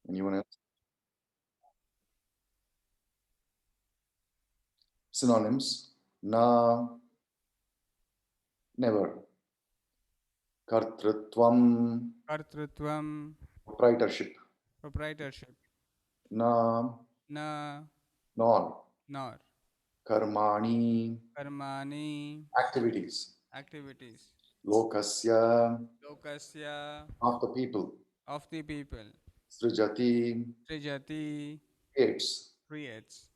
Anyone else? Synonyms: na, never. Kartrutvam, Kartrutvam, proprietorship. proprietorship. Na, Na, nor. nor. Karmani, Karmani, activities. activities. Lokasya, Lokasya, of the people. of the people. Srijati, Trijati, creates. creates.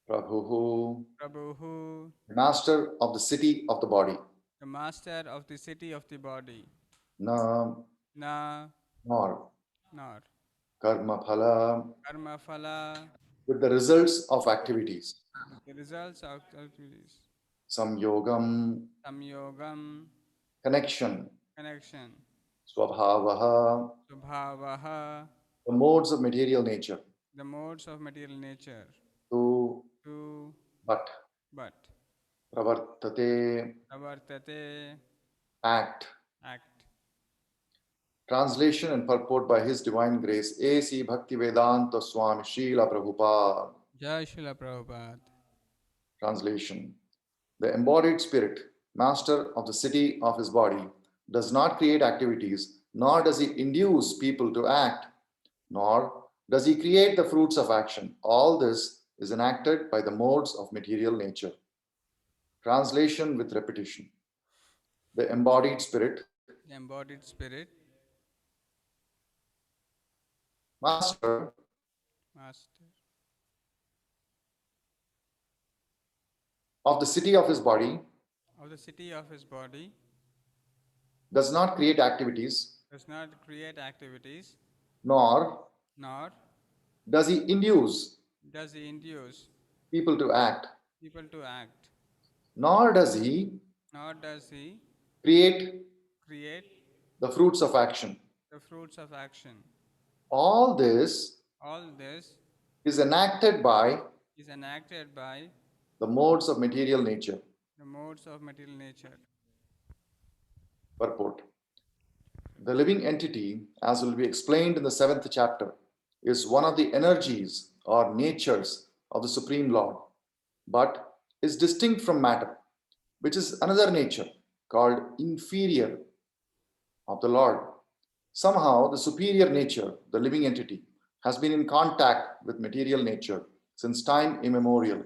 Prabhuhu, Prabhuhu, master of the city of the body. the master of the city of the body. Na, Na, nor. nor. Karma phala, Karma phala, with the results of activities. the results of activities. Samyogam, Samyogam, connection. connection. Swabhavaha, Subhavaha, the modes of material nature. the modes of material nature. To, To, but. but. Pravartate, Avartate, act. act. Translation and purport by His Divine Grace, A.C. Bhaktivedanta Swami Srila Prabhupada. Jai Srila Prabhupada. Translation: the embodied spirit, master of the city of his body, does not create activities, nor does he induce people to act, nor does he create the fruits of action. All this is enacted by the modes of material nature. Translation with repetition. The embodied spirit, The embodied spirit, master master of the city of his body, of the city of his body, does not create activities, does not create activities, nor nor does he induce does he induce people to act, people to act, nor does he nor does he create create the fruits of action. the fruits of action. All this All this is enacted by is enacted by the modes of material nature. the modes of material nature. Purport. The living entity, as will be explained in the 7th chapter, is one of the energies or natures of the Supreme Lord, but is distinct from matter, which is another nature called inferior of the Lord. Somehow, the superior nature, the living entity, has been in contact with material nature since time immemorial.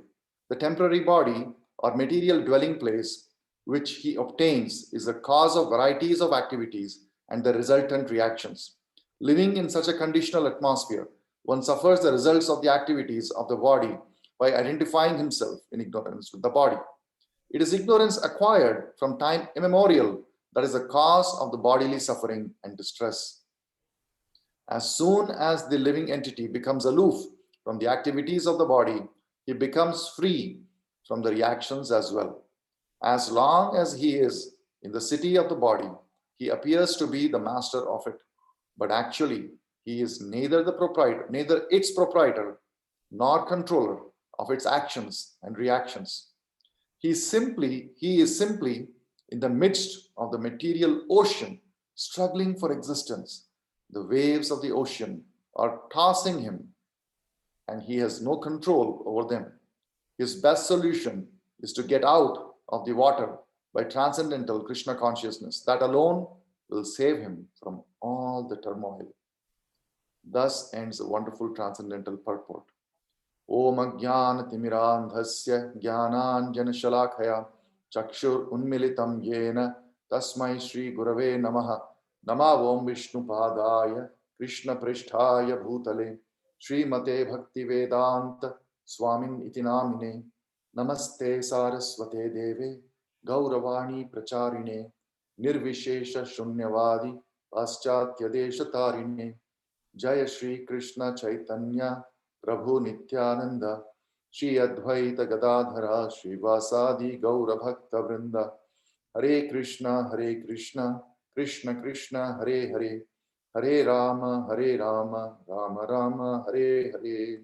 The temporary body or material dwelling place which he obtains is the cause of varieties of activities and the resultant reactions. Living in such a conditional atmosphere, one suffers the results of the activities of the body by identifying himself in ignorance with the body. It is ignorance acquired from time immemorial that is the cause of the bodily suffering and distress. As soon as the living entity becomes aloof from the activities of the body, he becomes free from the reactions as well. As long as he is in the city of the body, he appears to be the master of it. But actually, he is neither the proprietor, neither its proprietor, nor controller of its actions and reactions. He is simply in the midst of the material ocean, struggling for existence. The waves of the ocean are tossing him, and he has no control over them. His best solution is to get out of the water by transcendental Krishna consciousness. That alone will save him from all the turmoil. Thus ends the wonderful transcendental purport. Om Ajnana-timirandhasya Jnananjana-shalakaya Chakshur-unmilitam yena Tasmai Shri-gurave namaha. Nama Om Vishnu-padaya Krishna-pristhaya bhutale Srimate Bhakti-vedanta Swamin-iti namine. Namaste Saraswate Deve Gauravani Pracharine Nirvishesha Shunyavadi Paschatya Deshatarine. Jaya Shri Krishna Chaitanya Prabhu Nityananda Shri Advaita Gadadhara Shri Vasadi Gaura Bhakta Vrinda. Hare Krishna Krishna Krishna Hare Hare Hare Rama Rama Rama Hare Hare.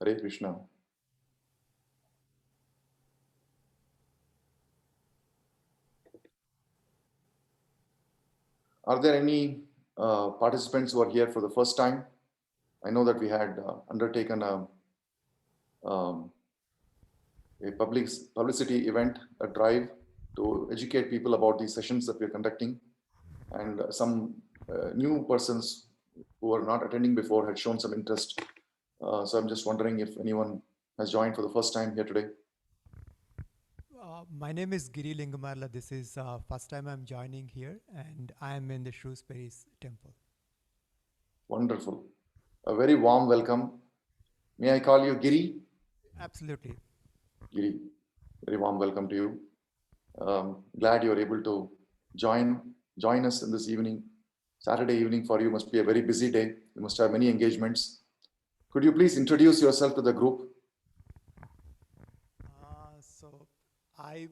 Hare Krishna. Are there any participants who are here for the first time? I know that we had undertaken um, a publicity event, a drive to educate people about these sessions that we are conducting. And some new persons who were not attending before had shown some interest. So I'm just wondering if anyone has joined for the first time here today. My name is Giri Lingamarla. This is first time I'm joining here, and I am in the Shrewsbury's temple. Wonderful. A very warm welcome. May I call you Giri? Absolutely. Giri, very warm welcome to you. Glad you're able to join us in this evening. Saturday evening for you must be a very busy day. You must have many engagements. Could you please introduce yourself to the group? So I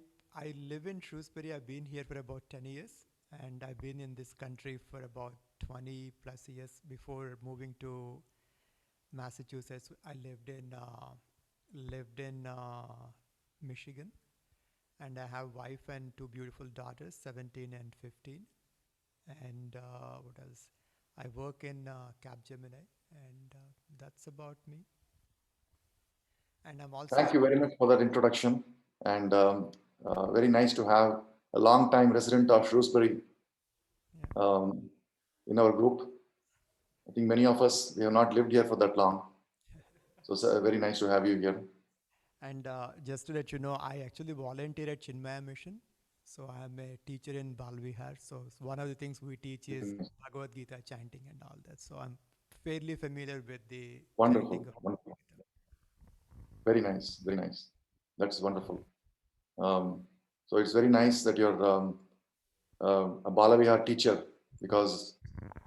live in Shrewsbury. I've been here for about 10 years, and I've been in this country for about 20 plus years. Before moving to Massachusetts, I lived in Michigan, and I have wife and two beautiful daughters, 17 and 15. And what else? I work in Capgemini, and that's about me. And I'm also Thank you very much for that introduction, and very nice to have a long-time resident of Shrewsbury in our group. I think many of us, we have not lived here for that long. So it's very nice to have you here. And just to let you know, I actually volunteer at Chinmaya Mission. So I'm a teacher in Balvihar. So one of the things we teach is Bhagavad Gita chanting and all that. So I'm fairly familiar with the chanting Wonderful, of wonderful. Bhagavad Gita. Very nice, very nice. That's wonderful. So it's very nice that you're a Balavihar teacher, because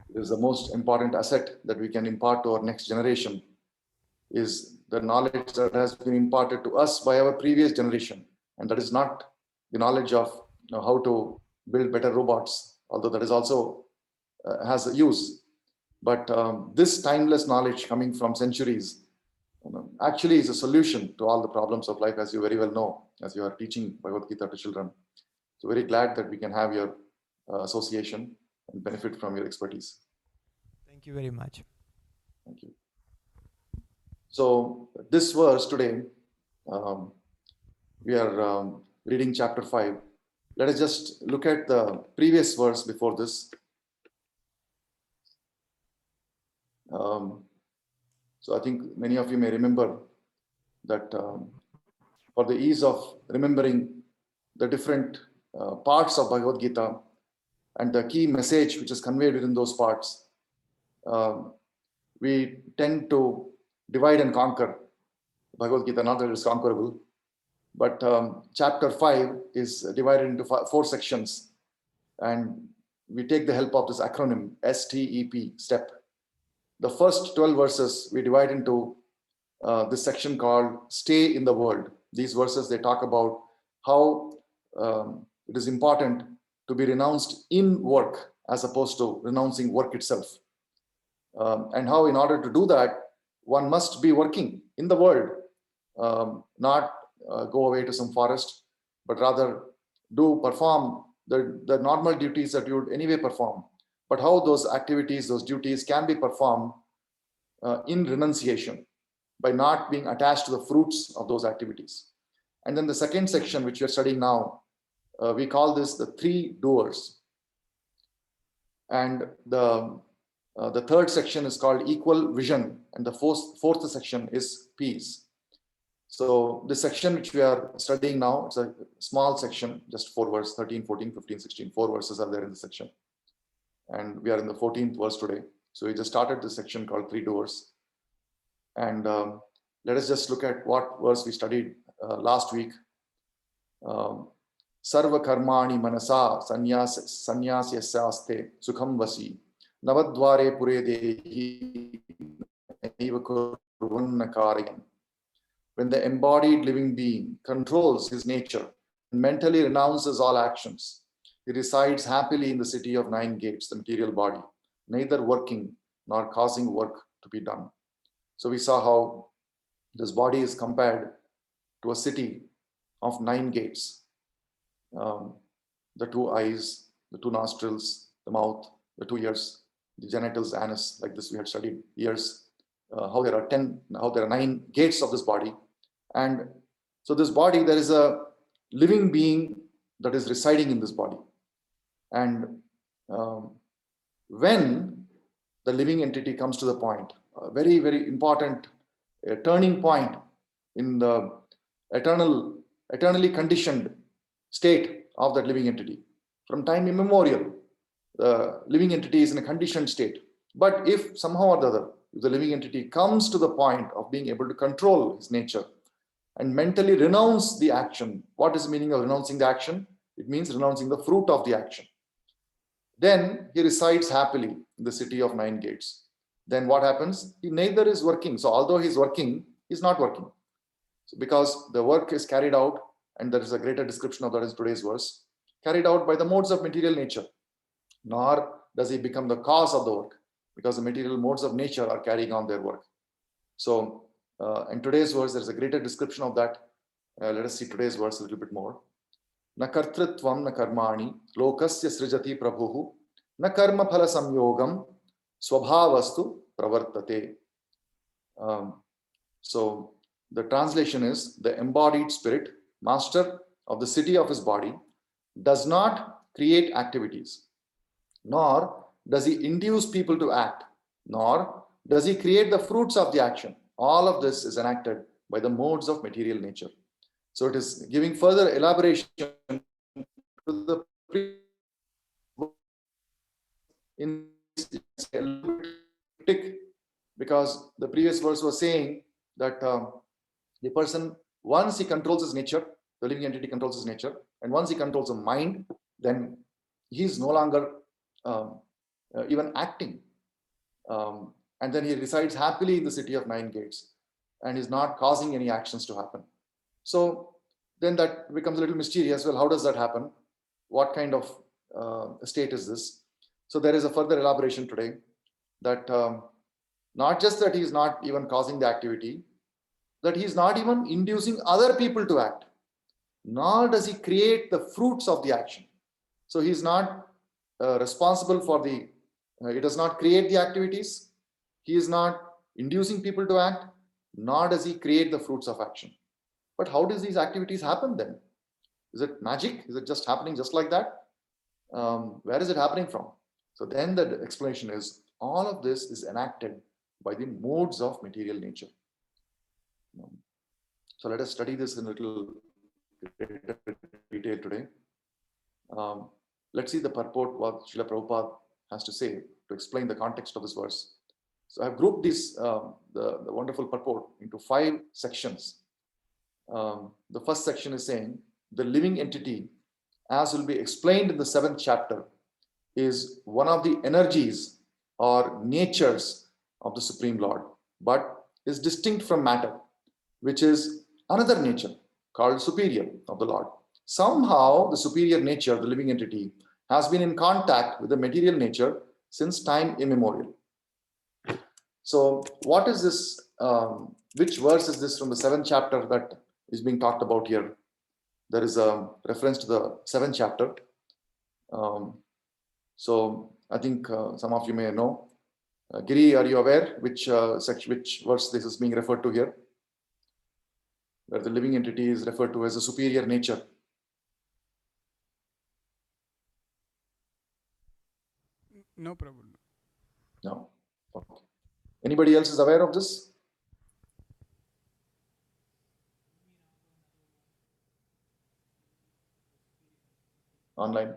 it is the most important asset that we can impart to our next generation is the knowledge that has been imparted to us by our previous generation. And that is not the knowledge of how to build better robots, although that is also has a use. But this timeless knowledge coming from centuries actually is a solution to all the problems of life, as you very well know, as you are teaching Bhagavad Gita to children. So very glad that we can have your association and benefit from your expertise. Thank you very much. Thank you. So this verse today, we are reading chapter 5. Let us just look at the previous verse before this. So I think many of you may remember that for the ease of remembering the different parts of Bhagavad Gita and the key message which is conveyed within those parts, we tend to divide and conquer Bhagavad Gita, not that it is conquerable, but chapter 5 is divided into 4 sections, and we take the help of this acronym STEP, STEP. The first 12 verses we divide into this section called Stay in the World. These verses, they talk about how it is important to be renounced in work as opposed to renouncing work itself. And how in order to do that, one must be working in the world, not go away to some forest, but rather perform the normal duties that you would anyway perform. But how those activities, those duties can be performed in renunciation by not being attached to the fruits of those activities. And then the second section, which we are studying now, we call this the 3 doers. And the third section is called Equal Vision, and the fourth section is Peace. So the section which we are studying now, it's a small section, just 4 verses, 13, 14, 15, 16. 4 verses are there in the section. And we are in the 14th verse today. So we just started this section called 3 doers. And let us just look at what verse we studied last week. Sarva karmani manasa sannyasyaste sukham vasi navadvare pure dehi naiva kurvanna karyan. When the embodied living being controls his nature and mentally renounces all actions, he resides happily in the city of 9 gates, the material body, neither working nor causing work to be done. So we saw how this body is compared to a city of 9 gates. The 2 eyes, the 2 nostrils, the mouth, the 2 ears, the genitals, anus, like this we had studied, ears, how there are 9 gates of this body. And so this body, there is a living being that is residing in this body. And when the living entity comes to the point, a very, very important turning point in the eternally conditioned state of that living entity. From time immemorial, the living entity is in a conditioned state. But if somehow or the other, if the living entity comes to the point of being able to control his nature and mentally renounce the action, what is the meaning of renouncing the action? It means renouncing the fruit of the action. Then he resides happily in the city of 9 gates. Then what happens? He neither is working. So although he's working, he's not working. So because the work is carried out, and there is a greater description of that in today's verse, carried out by the modes of material nature. Nor does he become the cause of the work, because the material modes of nature are carrying on their work. So in today's verse, there's a greater description of that. Let us see today's verse a little bit more. Na kartritvam na karmani lokasya srijati prabhuhu na karma phala samyogam swabhavastu pravartate. So the translation is, the embodied spirit, master of the city of his body, does not create activities, nor does he induce people to act, nor does he create the fruits of the action. All of this is enacted by the modes of material nature. So it is giving further elaboration to the in because the previous verse was saying that the person, once he controls his nature, the living entity controls his nature, and once he controls the mind, then he is no longer even acting. And then he resides happily in the city of 9 gates and is not causing any actions to happen. So then that becomes a little mysterious. Well, how does that happen? What kind of state is this? So there is a further elaboration today that not just that he is not even causing the activity, that he is not even inducing other people to act, nor does he create the fruits of the action. So he is not responsible for the, he does not create the activities, he is not inducing people to act, nor does he create the fruits of action. But how does these activities happen then? Is it magic? Is it just happening just like that? Where is it happening from? So then the explanation is, all of this is enacted by the modes of material nature. So let us study this in a little detail today. Let's see the purport, what Srila Prabhupada has to say to explain the context of this verse. So I've grouped this, the wonderful purport, into 5 sections. The first section is saying, the living entity, as will be explained in the 7th chapter, is one of the energies or natures of the Supreme Lord, but is distinct from matter, which is another nature called superior of the Lord. Somehow the superior nature, the living entity, has been in contact with the material nature since time immemorial. So what is this, which verse is this from the 7th chapter that is being talked about here? There is a reference to the 7th chapter. So I think some of you may know. Giri, are you aware which section, which verse this is being referred to here? Where the living entity is referred to as a superior nature. No problem. No. Okay. Anybody else is aware of this? Online.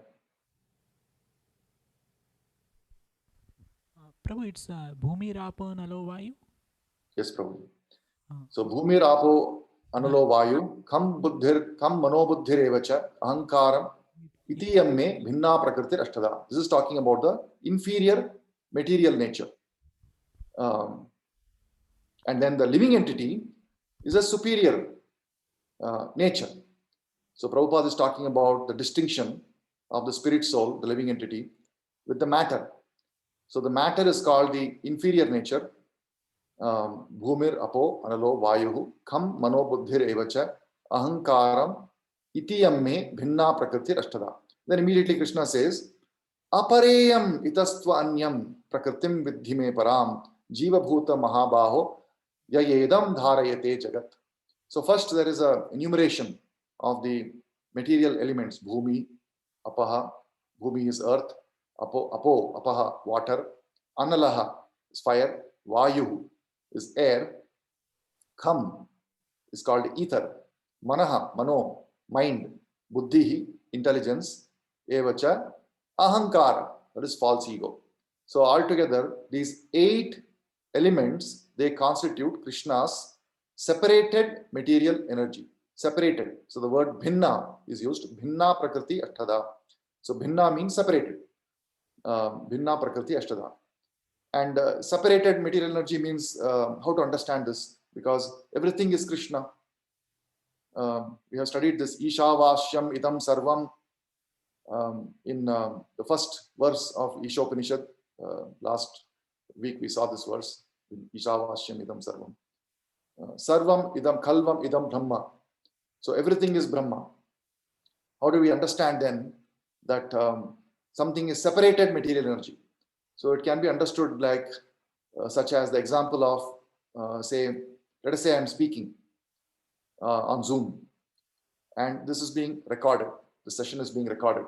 Prabhu, it's Bhumi Rapo Nalo Vayu. Yes, Prabhu. So Bhumir Apo Anulo Vayu Kam Buddhir Kam Mano Buddhir Evacha Ahankaram Itiyam Me Bhinna Prakriti Ashtada. This is talking about the inferior material nature. And then the living entity is a superior nature. So Prabhupada is talking about the distinction of the spirit soul, the living entity, with the matter. So the matter is called the inferior nature. Bhumir Apo Analo Vayuhu Kam Mano Buddhir Evacha Ahankaram Itiyam Me Bhinna Prakriti Ashtada. Then immediately Krishna says, Apareyam itastva anyam prakritim vidhi me param jiva bhuta mahabaho yayedam dharayate jagat. So first there is a enumeration of the material elements. Bhumi, apaha. Bhumi is earth. Apo, apaha, water. Analaha is fire. Vayu is air. Kham is called ether. Manaha, mano, mind. Buddhi, intelligence. Evacha, ahankara, that is false ego. So altogether, these 8 elements, they constitute Krishna's separated material energy. Separated. So the word bhinna is used. Bhinna prakriti ashtada. So bhinna means separated. Bhinna prakriti ashtada. And separated material energy means how to understand this, because everything is Krishna. We have studied this Ishavashyam idam sarvam in the first verse of Ishopanishad. Last week we saw this verse in Ishavashyam idam sarvam. Sarvam idam khalvam idam brahma. So everything is Brahma. How do we understand then that something is separated material energy? So it can be understood like such as the example of say, let us say I'm speaking on Zoom, and this is being recorded. The session is being recorded.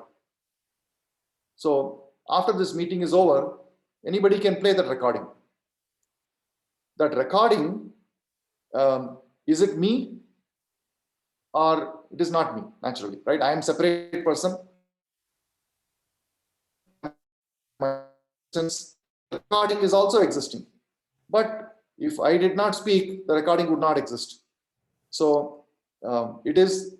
So after this meeting is over, anybody can play that recording. That recording, is it me or it is not me? Naturally, right? I am a separate person. My recording is also existing. But if I did not speak, the recording would not exist. So it is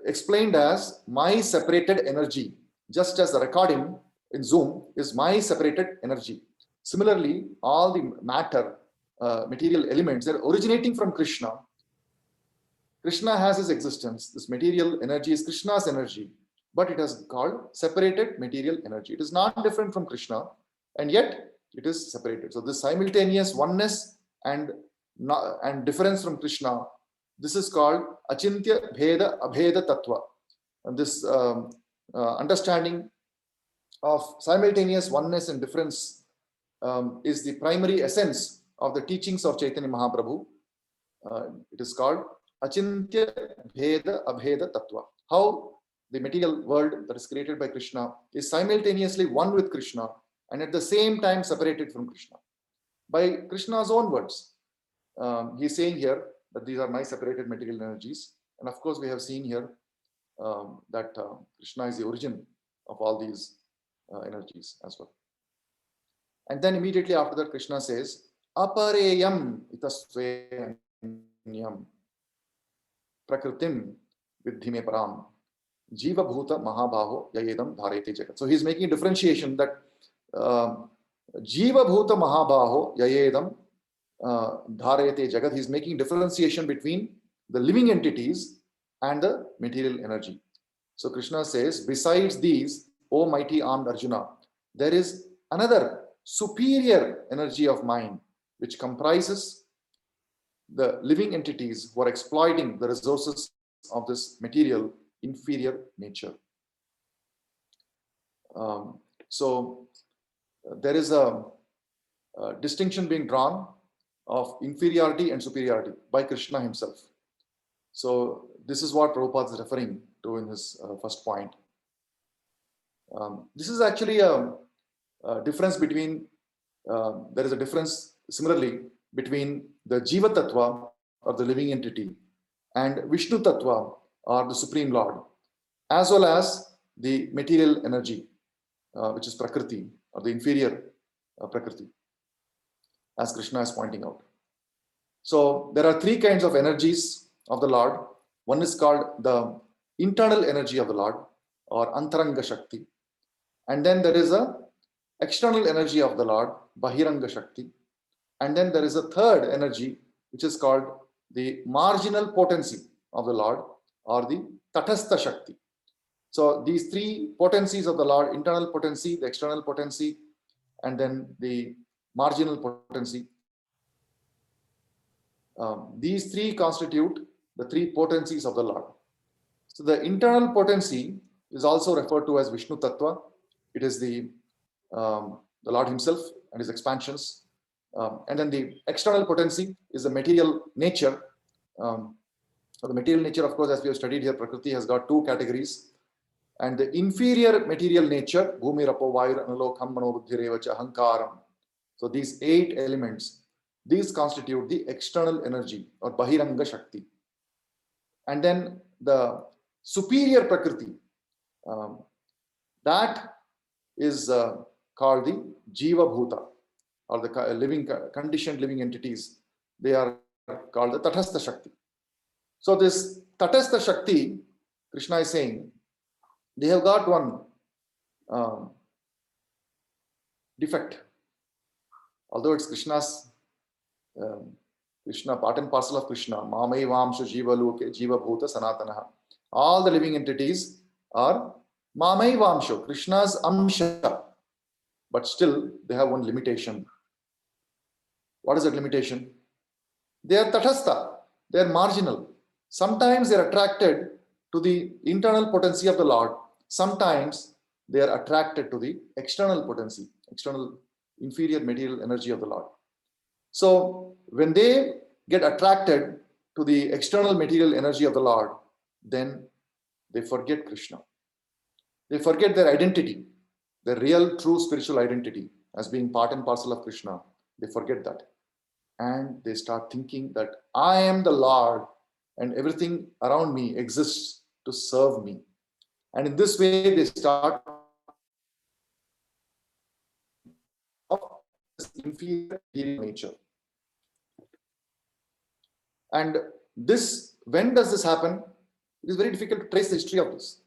explained as my separated energy, just as the recording in Zoom is my separated energy. Similarly, all the matter, material elements, they're originating from Krishna. Krishna has his existence. This material energy is Krishna's energy, but it is called separated material energy. It is not different from Krishna, and yet it is separated. So this simultaneous oneness and difference from Krishna, this is called achintya bheda abheda tattva. And this understanding of simultaneous oneness and difference is the primary essence of the teachings of Chaitanya Mahaprabhu. It is called achintya bheda abheda tattva. How the material world that is created by Krishna is simultaneously one with Krishna and at the same time separated from Krishna. By Krishna's own words, he is saying here that these are my separated material energies. And of course, we have seen here that Krishna is the origin of all these energies as well. And then immediately after that, Krishna says, Apareyam itasveyam prakritim vidhime param jiva bhuta mahabaho yayedam dharayate jagat. So he's making a differentiation that jiva bhuta mahabaho yayedam dharayate jagat. He's making differentiation between the living entities and the material energy. So Krishna says, besides these, O mighty armed Arjuna, there is another superior energy of mind which comprises the living entities who are exploiting the resources of this material inferior nature. So there is a distinction being drawn of inferiority and superiority by Krishna himself. So this is what Prabhupada is referring to in his first point. This is actually a difference between, there is a difference similarly between the Jiva Tattva or the living entity and Vishnu Tattva or the Supreme Lord, as well as the material energy, which is Prakriti or the inferior Prakriti, as Krishna is pointing out. So there are 3 kinds of energies of the Lord. One is called the internal energy of the Lord or Antaranga Shakti. And then there is a external energy of the Lord, Bahiranga Shakti. And then there is a third energy, which is called the marginal potency of the Lord or the Tatastha Shakti. So these 3 potencies of the Lord, internal potency, the external potency, and then the marginal potency. These 3 constitute the 3 potencies of the Lord. So the internal potency is also referred to as Vishnu Tattva, it is the Lord himself and his expansions. And then the external potency is the material nature. The material nature, of course, as we have studied here, Prakriti has got two categories. And the inferior material nature, Bhumi, Rapo, Vayu, Analo, Kammano, Buddhirevacha, Hankaram. So these 8 elements, these constitute the external energy or Bahiranga Shakti. And then the superior Prakriti, that is called the Jiva Bhuta, or the living conditioned living entities. They are called the Tathastha Shakti. So this Tathastha Shakti, Krishna is saying, they have got one defect. Although it's Krishna's, Krishna, part and parcel of Krishna, Mamai Vamsha Jiva Loke, Jiva Bhuta Sanatanaha. All the living entities are Mamai Vamsha, Krishna's Amsha. But still, they have one limitation. What is that limitation? They are Tathastha, they are marginal. Sometimes they are attracted to the internal potency of the Lord. Sometimes they are attracted to the external potency, external inferior material energy of the Lord. So when they get attracted to the external material energy of the Lord, then they forget Krishna. They forget their identity, their real, true spiritual identity as being part and parcel of Krishna. They forget that. And they start thinking that I am the Lord and everything around me exists to serve me. And in this way, they start inferior nature. And this, when does this happen? It is very difficult to trace the history of this.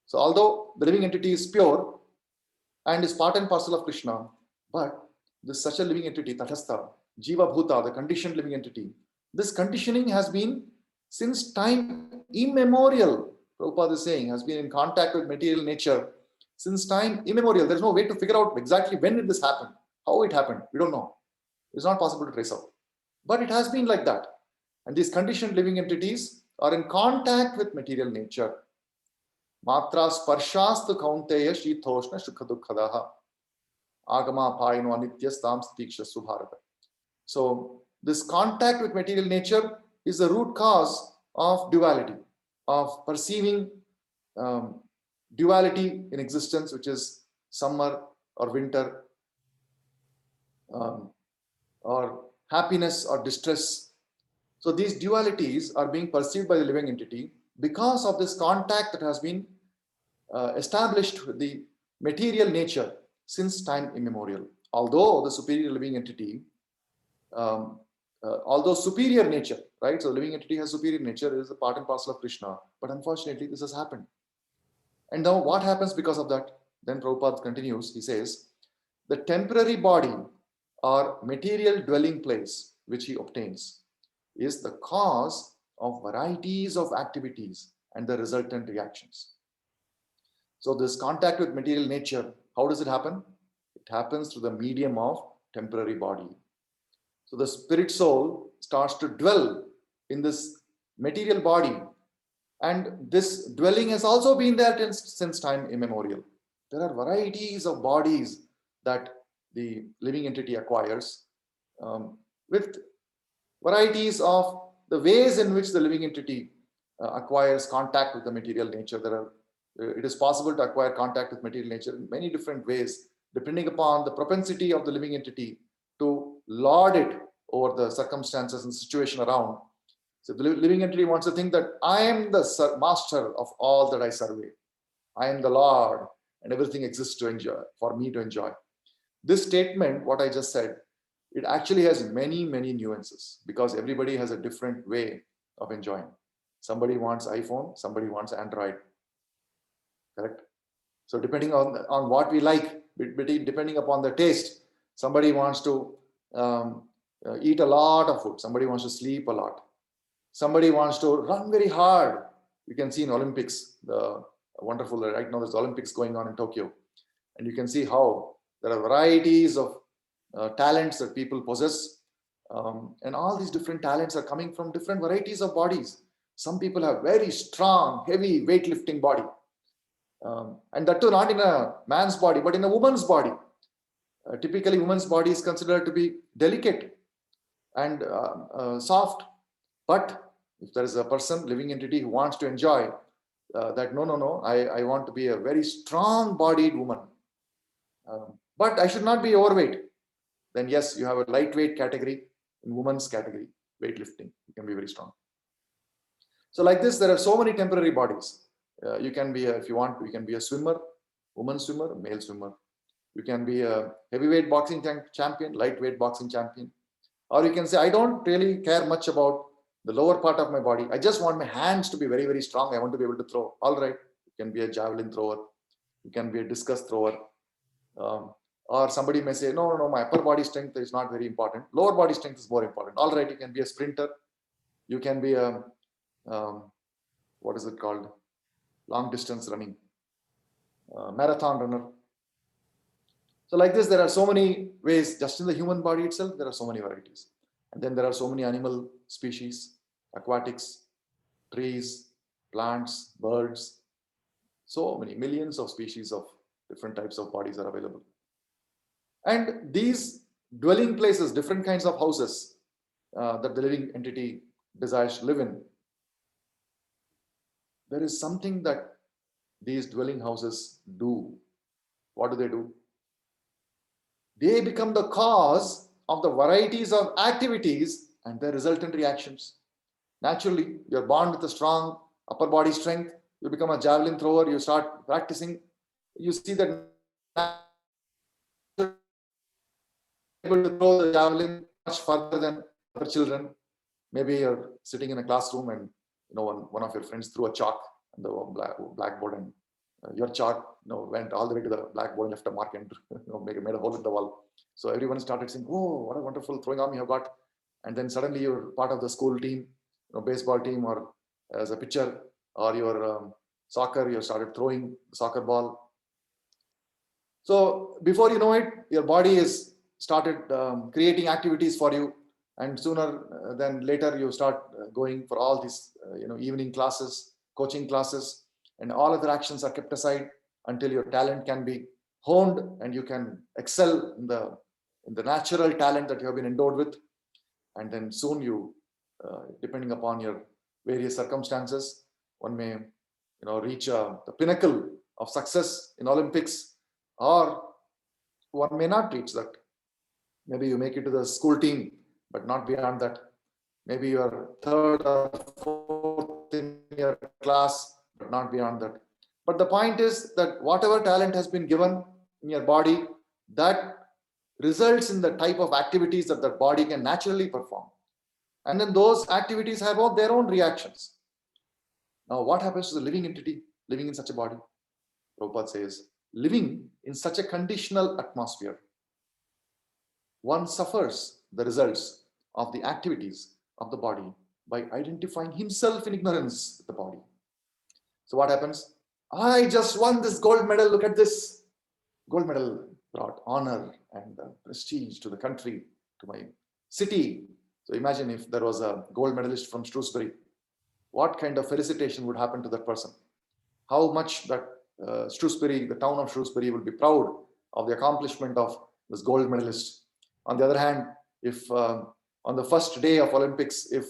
So although the living entity is pure and is part and parcel of Krishna, but this such a living entity, Tathastha, Jiva Bhuta, the conditioned living entity, this conditioning has been since time immemorial, Prabhupada is saying, has been in contact with material nature since time immemorial. There's no way to figure out exactly when did this happen, how it happened. We don't know. It's not possible to trace out. But it has been like that. And these conditioned living entities are in contact with material nature. Matra sparshastha kaunteya shitoshna shukhadukkhadaha agama payino anityastam stiksha subharata. So this contact with material nature is the root cause of duality, of perceiving duality in existence, which is summer or winter, or happiness or distress. So these dualities are being perceived by the living entity because of this contact that has been established with the material nature since time immemorial. Although the superior living entity, although superior nature, right? So the living entity has superior nature, is a part and parcel of Krishna. But unfortunately, this has happened. And now what happens because of that? Then Prabhupada continues, he says, the temporary body or material dwelling place which he obtains is the cause of varieties of activities and the resultant reactions. So this contact with material nature, how does it happen? It happens through the medium of temporary body. So the spirit soul starts to dwell in this material body, and this dwelling has also been there since time immemorial. There are varieties of bodies that the living entity acquires, with varieties of the ways in which the living entity acquires contact with the material nature. It is possible to acquire contact with material nature in many different ways, depending upon the propensity of the living entity to lord it over the circumstances and situation around. So the living entity wants to think that I am the master of all that I survey. I am the Lord and everything exists to enjoy, for me to enjoy. This statement, what I just said, it actually has many, many nuances because everybody has a different way of enjoying. Somebody wants iPhone, somebody wants Android. Correct? So depending on what we like, depending upon the taste, somebody wants to eat a lot of food. Somebody wants to sleep a lot. Somebody wants to run very hard. You can see in Olympics, the wonderful, right now there's Olympics going on in Tokyo. And you can see how there are varieties of talents that people possess. And all these different talents are coming from different varieties of bodies. Some people have very strong, heavy weightlifting body. And that too not in a man's body, but in a woman's body. Typically, woman's body is considered to be delicate and soft. But if there is a person, living entity, who wants to enjoy that, no, I want to be a very strong-bodied woman. But I should not be overweight. Then yes, you have a lightweight category in women's category, weightlifting. You can be very strong. So like this, there are so many temporary bodies. You can be, if you want, you can be a swimmer, woman swimmer, male swimmer. You can be a heavyweight boxing champion, lightweight boxing champion. Or you can say, I don't really care much about the lower part of my body. I just want my hands to be very, very strong. I want to be able to throw. All right. You can be a javelin thrower. You can be a discus thrower. Or somebody may say, no, my upper body strength is not very important. Lower body strength is more important. All right. You can be a sprinter. You can be a, what is it called? Long distance running. Marathon runner. So like this, there are so many ways. Just in the human body itself, there are so many varieties. And then there are so many animal species, aquatics, trees, plants, birds. So many, millions of species of different types of bodies are available. And these dwelling places, different kinds of houses that the living entity desires to live in, there is something that these dwelling houses do. What do? They become the cause of the varieties of activities and their resultant reactions. Naturally, you're born with a strong upper body strength. You become a javelin thrower. You start practicing. You see that able to throw the javelin much further than other children. Maybe you're sitting in a classroom and one of your friends threw a chalk on the blackboard, and your chalk went all the way to the blackboard and left a mark and made a hole in the wall. So everyone started saying, "Oh, what a wonderful throwing arm you have got!" And then suddenly you're part of the school team, baseball team, or as a pitcher, or your soccer. You started throwing the soccer ball. So before you know it, your body is started creating activities for you, and sooner than later you start going for all these evening classes, coaching classes, and all other actions are kept aside until your talent can be honed and you can excel in the natural talent that you have been endowed with. And then soon you, depending upon your various circumstances, one may reach the pinnacle of success in Olympics, or one may not reach that. Maybe you make it to the school team, but not beyond that. Maybe you are third or fourth in your class, but not beyond that. But the point is that whatever talent has been given in your body, that results in the type of activities that the body can naturally perform. And then those activities have their own reactions. Now, what happens to the living entity living in such a body? Prabhupada says, living in such a conditional atmosphere, one suffers the results of the activities of the body by identifying himself in ignorance with the body. So what happens? I just won this gold medal. Look at this. Gold medal brought honor and prestige to the country, to my city. So imagine if there was a gold medalist from Shrewsbury. What kind of felicitation would happen to that person? How much that Shrewsbury, the town of Shrewsbury, will be proud of the accomplishment of this gold medalist. On the other hand, if on the first day of Olympics, if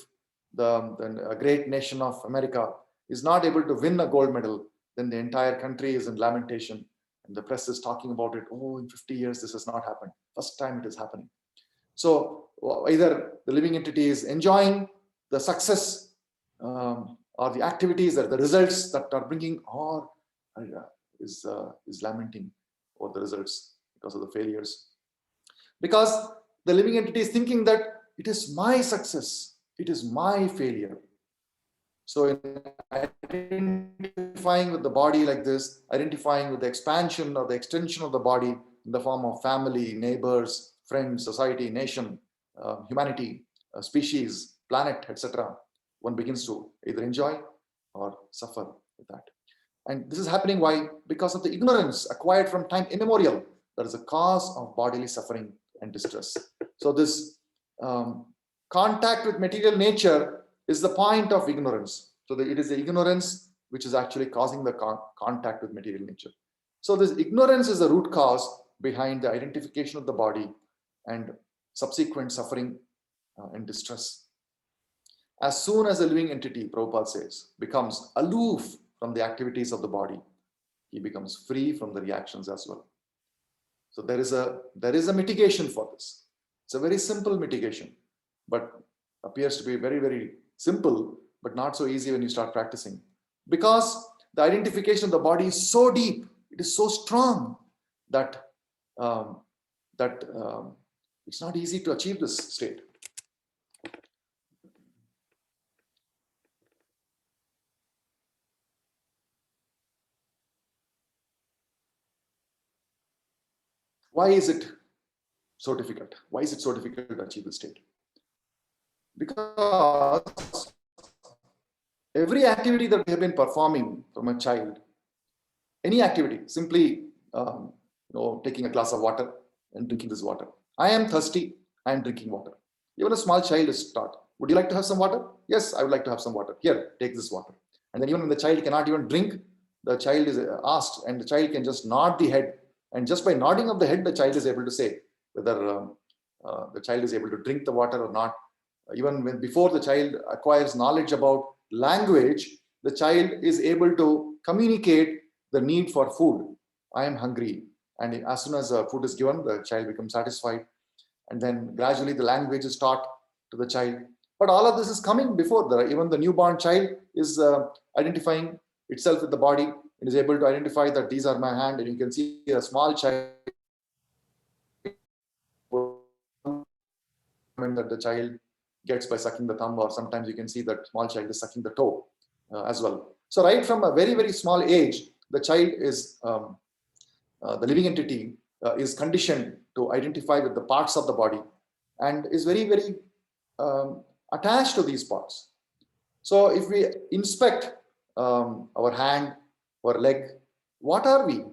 the great nation of America is not able to win a gold medal, then the entire country is in lamentation. And the press is talking about it. Oh, in 50 years, this has not happened. First time it is happening. So either the living entity is enjoying the success or the activities or the results that are bringing, or is lamenting over the results because of the failures. Because the living entity is thinking that it is my success, it is my failure. So in identifying with the body like this, identifying with the expansion or the extension of the body in the form of family, neighbors, friends, society, nation, humanity, species, planet, etc., one begins to either enjoy or suffer with that. And this is happening why? Because of the ignorance acquired from time immemorial. That is a cause of bodily suffering and distress. So this contact with material nature is the point of ignorance. So it is the ignorance which is actually causing the contact with material nature. So this ignorance is the root cause behind the identification of the body and subsequent suffering and distress. As soon as a living entity, Prabhupada says, becomes aloof from the activities of the body, he becomes free from the reactions as well. So there is a mitigation for this. It's a very simple mitigation, but appears to be very, very simple, but not so easy when you start practicing. Because the identification of the body is so deep, it is so strong that it's not easy to achieve this state. Why is it so difficult? Why is it so difficult to achieve this state? Because every activity that we have been performing from a child, any activity, simply taking a glass of water and drinking this water. I am thirsty, I am drinking water. Even a small child is taught, would you like to have some water? Yes, I would like to have some water. Here, take this water. And then even when the child cannot even drink, the child is asked, and the child can just nod the head. And just by nodding of the head, the child is able to say whether the child is able to drink the water or not. Even before the child acquires knowledge about language, the child is able to communicate the need for food. I am hungry. And as soon as food is given, the child becomes satisfied. And then gradually the language is taught to the child. But all of this is coming before. Even the newborn child is identifying itself with the body. It is able to identify that these are my hand. And you can see a small child that the child gets by sucking the thumb, or sometimes you can see that small child is sucking the toe as well. So right from a very, very small age, the child is, the living entity is conditioned to identify with the parts of the body and is very, very attached to these parts. So if we inspect our hand, our leg, what are we?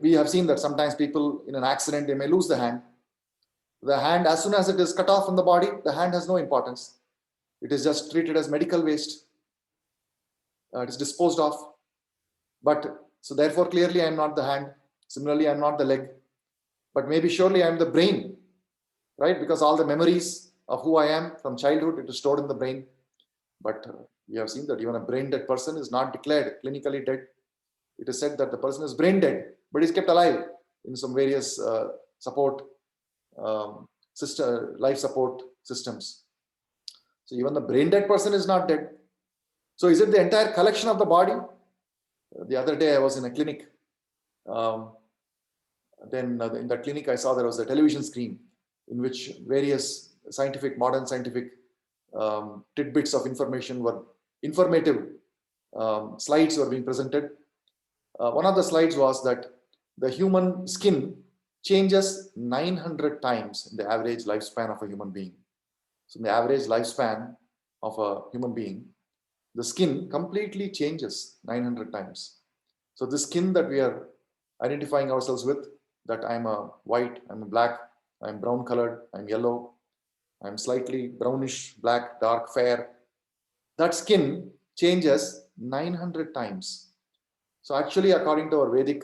We have seen that sometimes people in an accident, they may lose the hand. The hand, as soon as it is cut off from the body, the hand has no importance. It is just treated as medical waste. It is disposed of. But so therefore, clearly, I am not the hand. Similarly, I am not the leg. But maybe surely I am the brain, right? Because all the memories of who I am from childhood, it is stored in the brain. But we have seen that even a brain dead person is not declared clinically dead. It is said that the person is brain dead, but is kept alive in some various support life support systems. So even the brain dead person is not dead. So is it the entire collection of the body? The other day I was in a clinic. Then in that clinic I saw there was a television screen in which various modern scientific tidbits of information were informative slides were being presented. One of the slides was that the human skin changes 900 times in the average lifespan of a human being. So in the average lifespan of a human being, the skin completely changes 900 times. So the skin that we are identifying ourselves with, that I'm a white, I'm a black, I'm brown colored, I'm yellow, I'm slightly brownish, black, dark, fair. That skin changes 900 times. So actually, according to our Vedic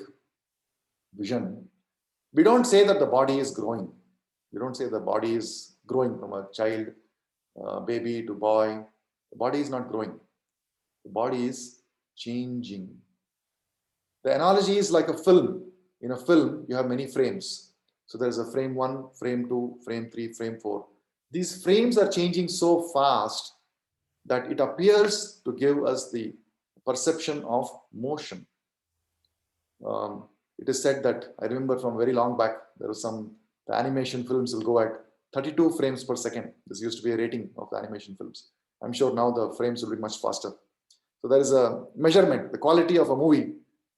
vision, we don't say that the body is growing. We don't say the body is growing from a child, baby to boy. The body is not growing. The body is changing. The analogy is like a film. In a film, you have many frames. So there's a frame 1, frame 2, frame 3, frame 4. These frames are changing so fast that it appears to give us the perception of motion. It is said that, I remember from very long back, there was the animation films will go at 32 frames per second. This used to be a rating of the animation films. I'm sure now the frames will be much faster. So there is a measurement. The quality of a movie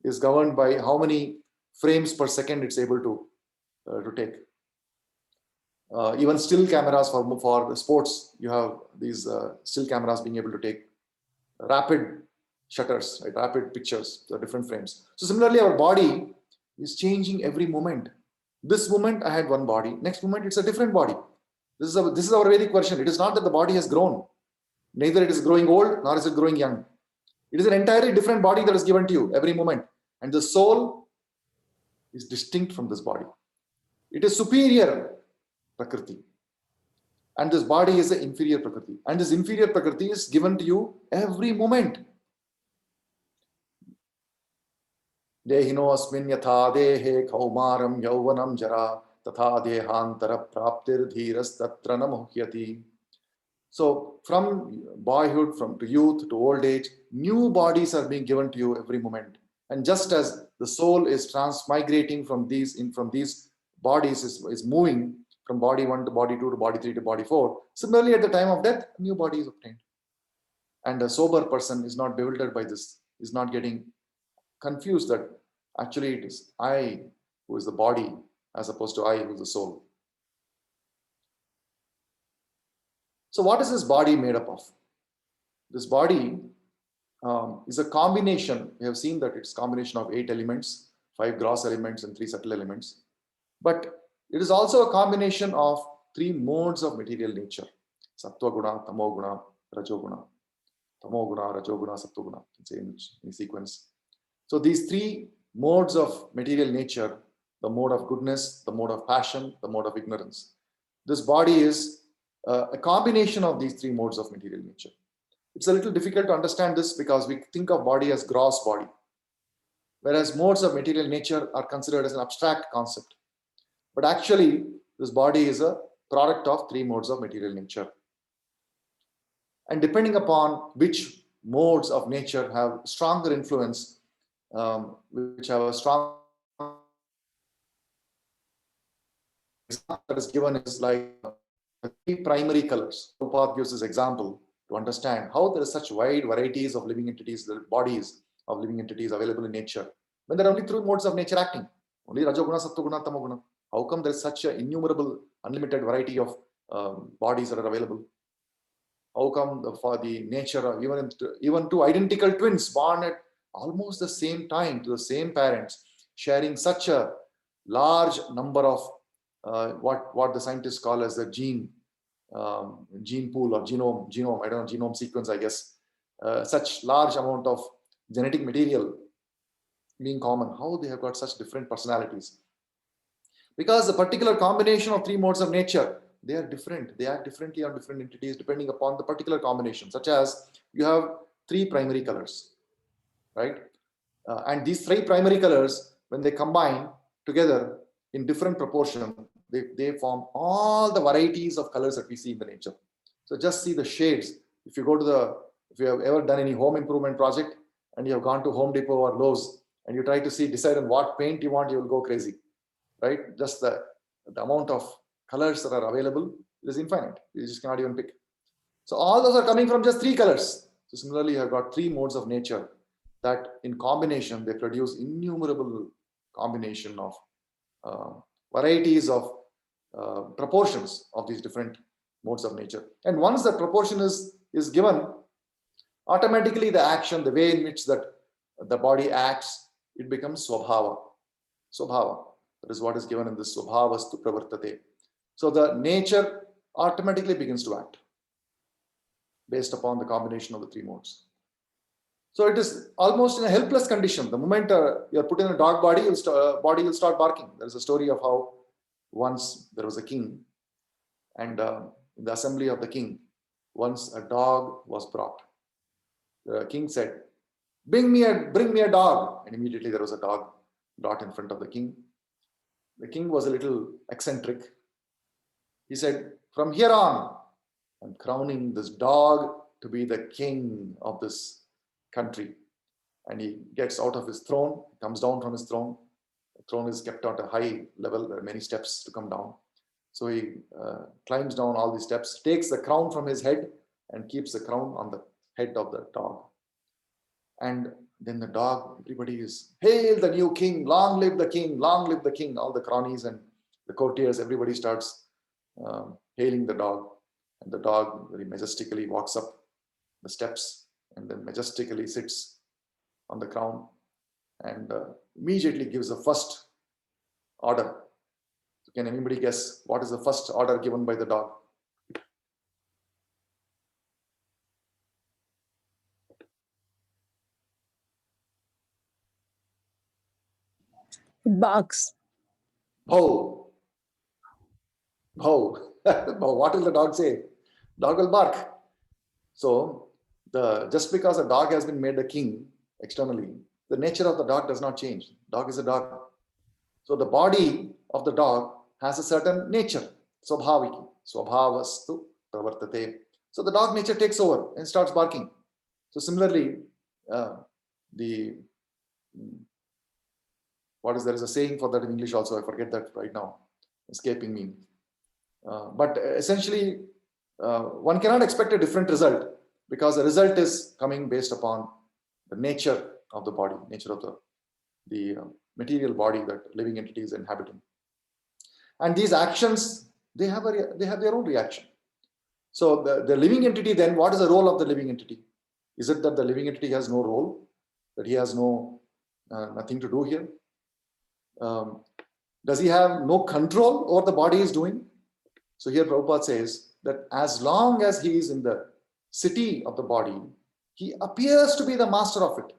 is governed by how many frames per second it's able to take. Even still cameras for sports, you have these still cameras being able to take rapid shutters, right? Rapid pictures, the different frames. So similarly, our body is changing every moment. This moment I had one body, next moment it's a different body. This is our Vedic version. It is not that the body has grown. Neither it is growing old, nor is it growing young. It is an entirely different body that is given to you every moment. And the soul is distinct from this body. It is superior Prakriti. And this body is the inferior Prakriti. And this inferior Prakriti is given to you every moment. Dehino asmin yatha dehe kaumaram yauvanam jara tatha dehantara praptir dhiras tatra namuhyati. So from boyhood, from to youth to old age, new bodies are being given to you every moment. And just as the soul is transmigrating from these bodies, is moving from body 1 to body 2 to body 3 to body 4, similarly at the time of death, a new body is obtained. And a sober person is not bewildered by this, is not getting confused that actually it is I who is the body as opposed to I who is the soul. So what is this body made up of? This body is a combination. We have seen that it's a combination of 8 elements, 5 gross elements and 3 subtle elements. But it is also a combination of 3 modes of material nature. Sattva guna, tamo guna, rajo guna. Tamo guna, rajo guna, sattva guna. You can say in sequence. So these 3 modes of material nature, the mode of goodness, the mode of passion, the mode of ignorance. This body is a combination of these 3 modes of material nature. It's a little difficult to understand this because we think of body as gross body, whereas modes of material nature are considered as an abstract concept. But actually, this body is a product of 3 modes of material nature. And depending upon which modes of nature have stronger influence, which have a strong example that is given is like 3 primary colors. Prabhupada gives this example to understand how there is such wide varieties of living entities, the bodies of living entities available in nature, when there are only 3 modes of nature acting, only Rajoguna, Sattva-guna, Tamo-guna. How come there is such an innumerable, unlimited variety of bodies that are available? How come for the nature of even 2 identical twins born at almost the same time to the same parents, sharing such a large number of what the scientists call as the gene pool or genome, I don't know, genome sequence, I guess, such large amount of genetic material being common, how they have got such different personalities? Because the particular combination of 3 modes of nature, they are different. They act differently on different entities depending upon the particular combination, such as you have 3 primary colors, right? And these 3 primary colors, when they combine together in different proportion, they form all the varieties of colors that we see in the nature. So just see the shades. If you have ever done any home improvement project and you have gone to Home Depot or Lowe's and you try to decide on what paint you want, you will go crazy, right? Just the amount of colors that are available is infinite. You just cannot even pick. So all those are coming from just 3 colors. So similarly, you have got 3 modes of nature that in combination, they produce innumerable combination of varieties of proportions of these different modes of nature. And once the proportion is given, automatically the action, the way in which that the body acts, it becomes swabhava. Swabhava. That is what is given in this swabhavastu pravartate. So the nature automatically begins to act based upon the combination of the 3 modes. So it is almost in a helpless condition. The moment you are put in a dog body, body will start barking. There is a story of how once there was a king, and in the assembly of the king, once a dog was brought. The king said, bring me a dog. And immediately there was a dog brought in front of the king. The king was a little eccentric. He said, from here on, I'm crowning this dog to be the king of this country. And he gets out of his throne, comes down from his throne. The throne is kept at a high level. There are many steps to come down. So he climbs down all these steps, takes the crown from his head and keeps the crown on the head of the dog. And then the dog, everybody is, hail the new king, long live the king, long live the king. All the cronies and the courtiers, everybody starts hailing the dog. And the dog very majestically walks up the steps and then majestically sits on the crown and immediately gives the first order. Can anybody guess what is the first order given by the dog? It barks. Bhow. Bhow. Bhow. What will the dog say? Dog will bark. So just because a dog has been made a king externally, the nature of the dog does not change. Dog is a dog. So the body of the dog has a certain nature. Swabhaviki. Swabhavastu pravartate. So the dog nature takes over and starts barking. So similarly, there is a saying for that in English also. I forget that right now, escaping me. But essentially, one cannot expect a different result because the result is coming based upon the nature of the body, nature of the material body that living entity is inhabiting. And these actions, they have their own reaction. So the living entity then, what is the role of the living entity? Is it that the living entity has no role, that he has nothing to do here? Does he have no control over the body he is doing? So here Prabhupada says that as long as he is in the city of the body, he appears to be the master of it.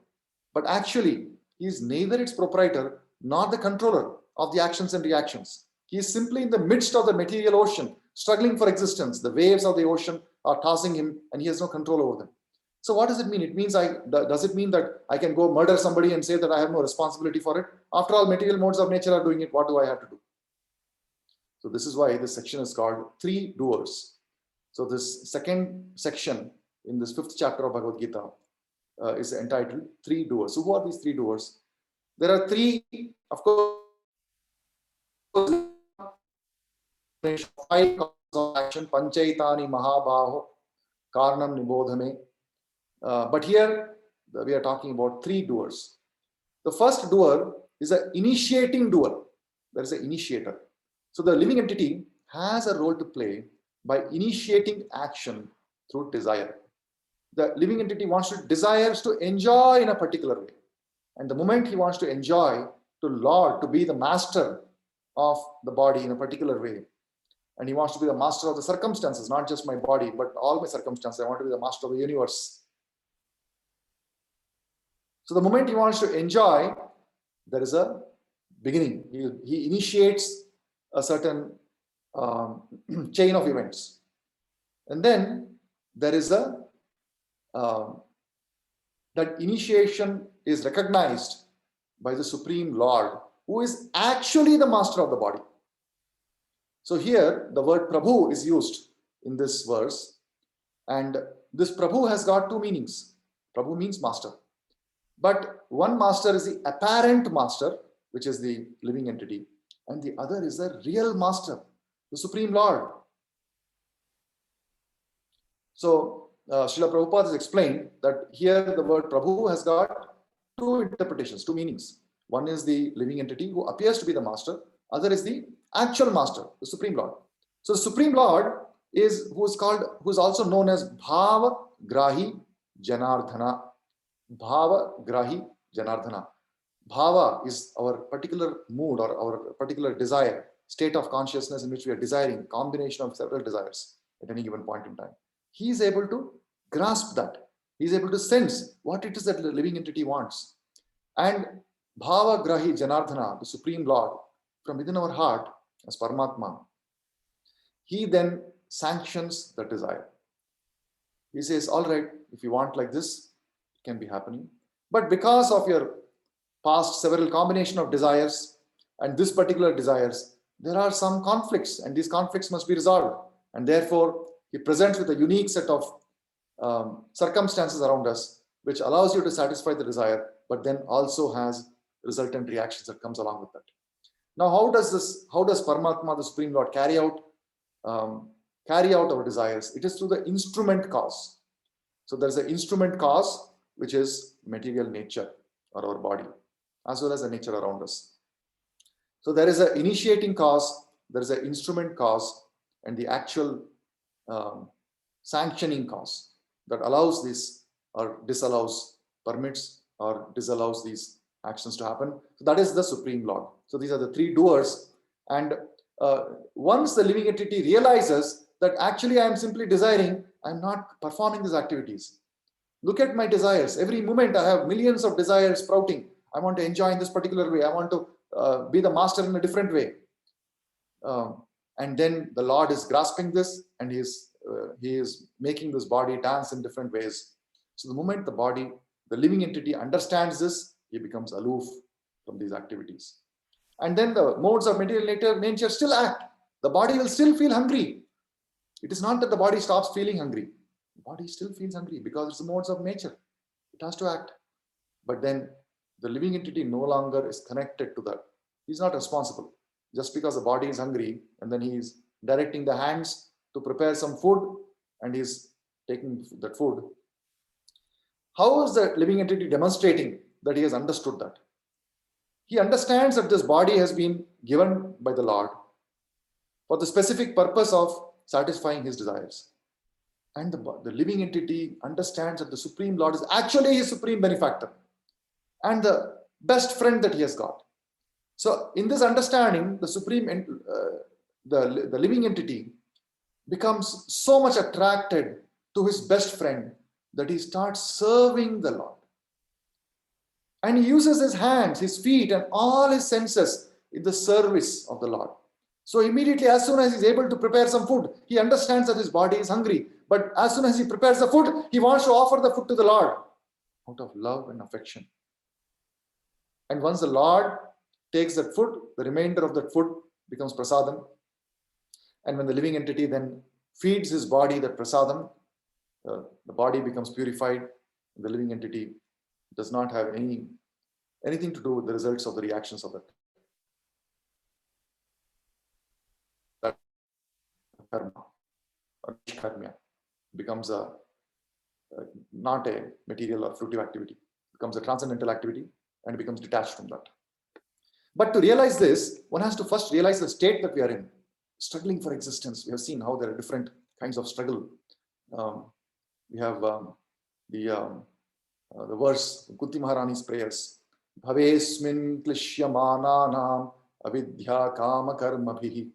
But actually, he is neither its proprietor nor the controller of the actions and reactions. He is simply in the midst of the material ocean, struggling for existence. The waves of the ocean are tossing him and he has no control over them. So what does it mean? It means does it mean that I can go murder somebody and say that I have no responsibility for it? After all, material modes of nature are doing it. What do I have to do? So this is why this section is called Three Doers. So this second section in this 5th chapter of Bhagavad Gita is entitled Three Doers. So who are these three doers? There are three, of course, 5 causes of action, Panchaitani Mahabaho, Karnam Nibodhame. But here we are talking about three doers. The first doer is an initiating doer. There is an initiator. So the living entity has a role to play by initiating action through desire. The living entity desires to enjoy in a particular way. And the moment he wants to enjoy, to be the master of the body in a particular way, and he wants to be the master of the circumstances, not just my body, but all my circumstances. I want to be the master of the universe. So the moment he wants to enjoy, there is a beginning. He initiates a certain chain of events. And then there is that initiation is recognized by the Supreme Lord, who is actually the master of the body. So here the word Prabhu is used in this verse, and this Prabhu has got two meanings. Prabhu means master. But one master is the apparent master, which is the living entity, and the other is the real master, the Supreme Lord. So Srila Prabhupada has explained that here the word Prabhu has got two interpretations, two meanings. One is the living entity who appears to be the master, other is the actual master, the Supreme Lord. So the Supreme Lord is who is also known as Bhava Grahi Janardhana. Bhava Grahi Janardhana. Bhava is our particular mood or our particular desire, state of consciousness in which we are desiring, combination of several desires at any given point in time. He is able to grasp that. He is able to sense what it is that the living entity wants. And Bhava Grahi Janardhana, the Supreme Lord, from within our heart as Paramatma, he then sanctions the desire. He says, all right, if you want like this, it can be happening. But because of your past several combination of desires and this particular desires, there are some conflicts and these conflicts must be resolved. And therefore, he presents with a unique set of circumstances around us, which allows you to satisfy the desire, but then also has resultant reactions that comes along with that. Now, how does Paramatma, the Supreme Lord, carry out our desires? It is through the instrument cause. So there's an instrument cause, which is material nature or our body, as well as the nature around us. So there is an initiating cause, there is an instrument cause, and the actual sanctioning cause that allows this or disallows, permits or disallows these actions to happen. So that is the Supreme Lord. So these are the three doers. And once the living entity realizes that actually I am simply desiring, I am not performing these activities. Look at my desires. Every moment I have millions of desires sprouting. I want to enjoy in this particular way. I want to be the master in a different way. And then the Lord is grasping this, and he is making this body dance in different ways. So the moment the body, the living entity, understands this, he becomes aloof from these activities. And then the modes of material nature still act. The body will still feel hungry. It is not that the body stops feeling hungry. The body still feels hungry because it's the modes of nature. It has to act. But then the living entity no longer is connected to that. He's not responsible. Just because the body is hungry, and then he is directing the hands to prepare some food, and he's taking that food. How is the living entity demonstrating that he has understood that? He understands that this body has been given by the Lord for the specific purpose of satisfying his desires. And the living entity understands that the Supreme Lord is actually his supreme benefactor and the best friend that he has got. So in this understanding, the living entity becomes so much attracted to his best friend that he starts serving the Lord. And he uses his hands, his feet, and all his senses in the service of the Lord. So immediately, as soon as he's able to prepare some food, he understands that his body is hungry. But as soon as he prepares the food, he wants to offer the food to the Lord out of love and affection. And once the Lord takes that food, the remainder of that food becomes prasadam. And when the living entity then feeds his body that prasadam, the body becomes purified. The living entity does not have anything to do with the results of the reactions of that. That karma or karma becomes not a material or fruitive activity. It becomes a transcendental activity, and it becomes detached from that. But to realize this, one has to first realize the state that we are in, struggling for existence. We have seen how there are different kinds of struggle. We have the verse, Kunti Maharani's prayers. Bhavesmin klishyamananam avidya kama karma bhihi.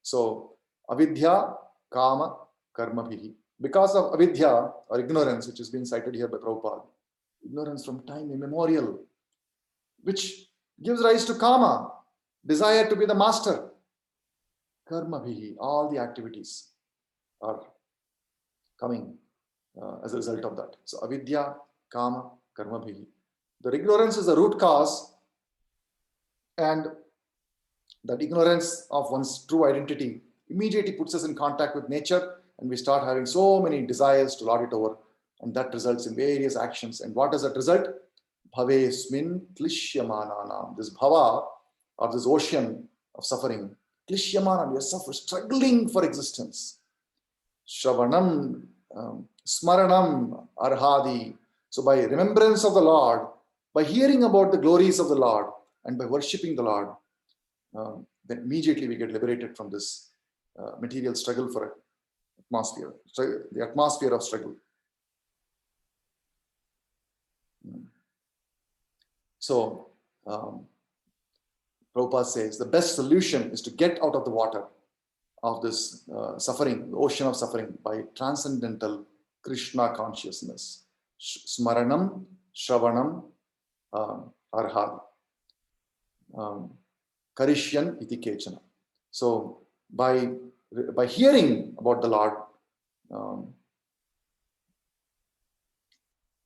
So, avidya kama karma bhihi. Because of avidya or ignorance, which is being cited here by Prabhupada, ignorance from time immemorial, which gives rise to kama, desire to be the master. Karma bhihi, all the activities are coming as a result of that. So avidya, kama, karma bhihi. The ignorance is the root cause, and that ignorance of one's true identity immediately puts us in contact with nature, and we start having so many desires to lord it over, and that results in various actions. And what does that result? Bhavesmin klishyamananam. This bhava, or this ocean of suffering, klishyamanam, we are struggling for existence. Shravanam, smaranam, arhadi. So by remembrance of the Lord, by hearing about the glories of the Lord, and by worshipping the Lord, then immediately we get liberated from this material struggle for atmosphere, the atmosphere of struggle. So, Prabhupada says the best solution is to get out of the water of this suffering, the ocean of suffering, by transcendental Krishna consciousness. Smaranam, Shravanam, Arhad. Karishyan iti kechana. So, by hearing about the Lord,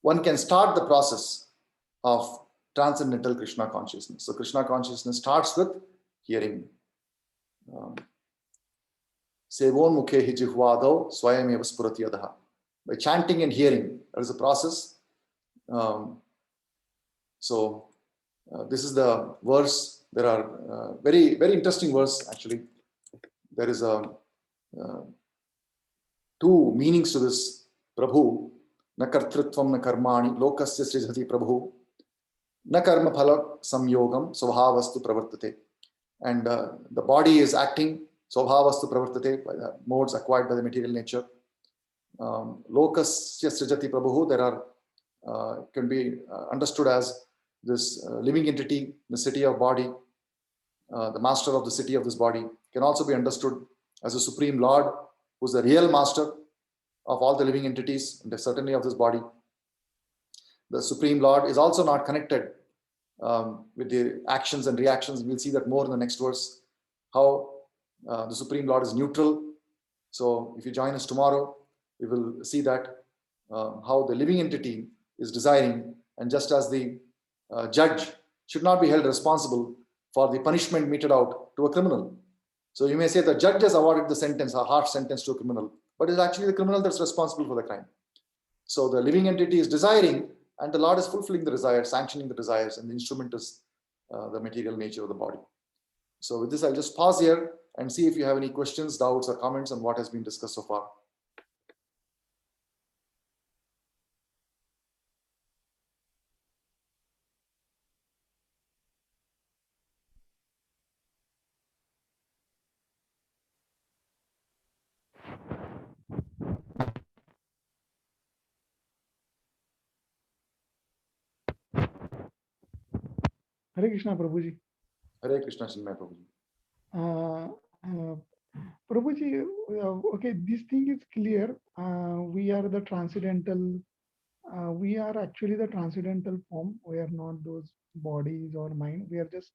one can start the process of transcendental Krishna consciousness. So Krishna consciousness starts with hearing. Sevon mukhe jihvado swayameva spurati adaha. By chanting and hearing, there is a process. This is the verse. There are very, very interesting verse actually. There is two meanings to this. Prabhu, na kartrutvam na karmani, lokasya srijati Prabhu. Na karma phala samyogam svabhavastu pravartate. And the body is acting, svabhavastu pravartate, by the modes acquired by the material nature. Lokasya srijati Prabhu, there are can be understood as this living entity, the city of body, the master of the city of this body, can also be understood as a supreme Lord, who is the real master of all the living entities, and certainly of this body. The Supreme Lord is also not connected with the actions and reactions. We'll see that more in the next verse. How the Supreme Lord is neutral. So if you join us tomorrow, we will see that how the living entity is desiring, and just as the judge should not be held responsible for the punishment meted out to a criminal. So you may say the judge has awarded the sentence, a harsh sentence to a criminal, but it's actually the criminal that's responsible for the crime. So the living entity is desiring, and the Lord is fulfilling the desires, sanctioning the desires, and the instrument is the material nature of the body. So with this, I'll just pause here and see if you have any questions, doubts, or comments on what has been discussed so far. Hare Krishna, Prabhuji. Hare Krishna, Chinmay Prabhuji. Prabhuji, okay, this thing is clear. We are the transcendental. We are actually the transcendental form. We are not those bodies or mind. We are just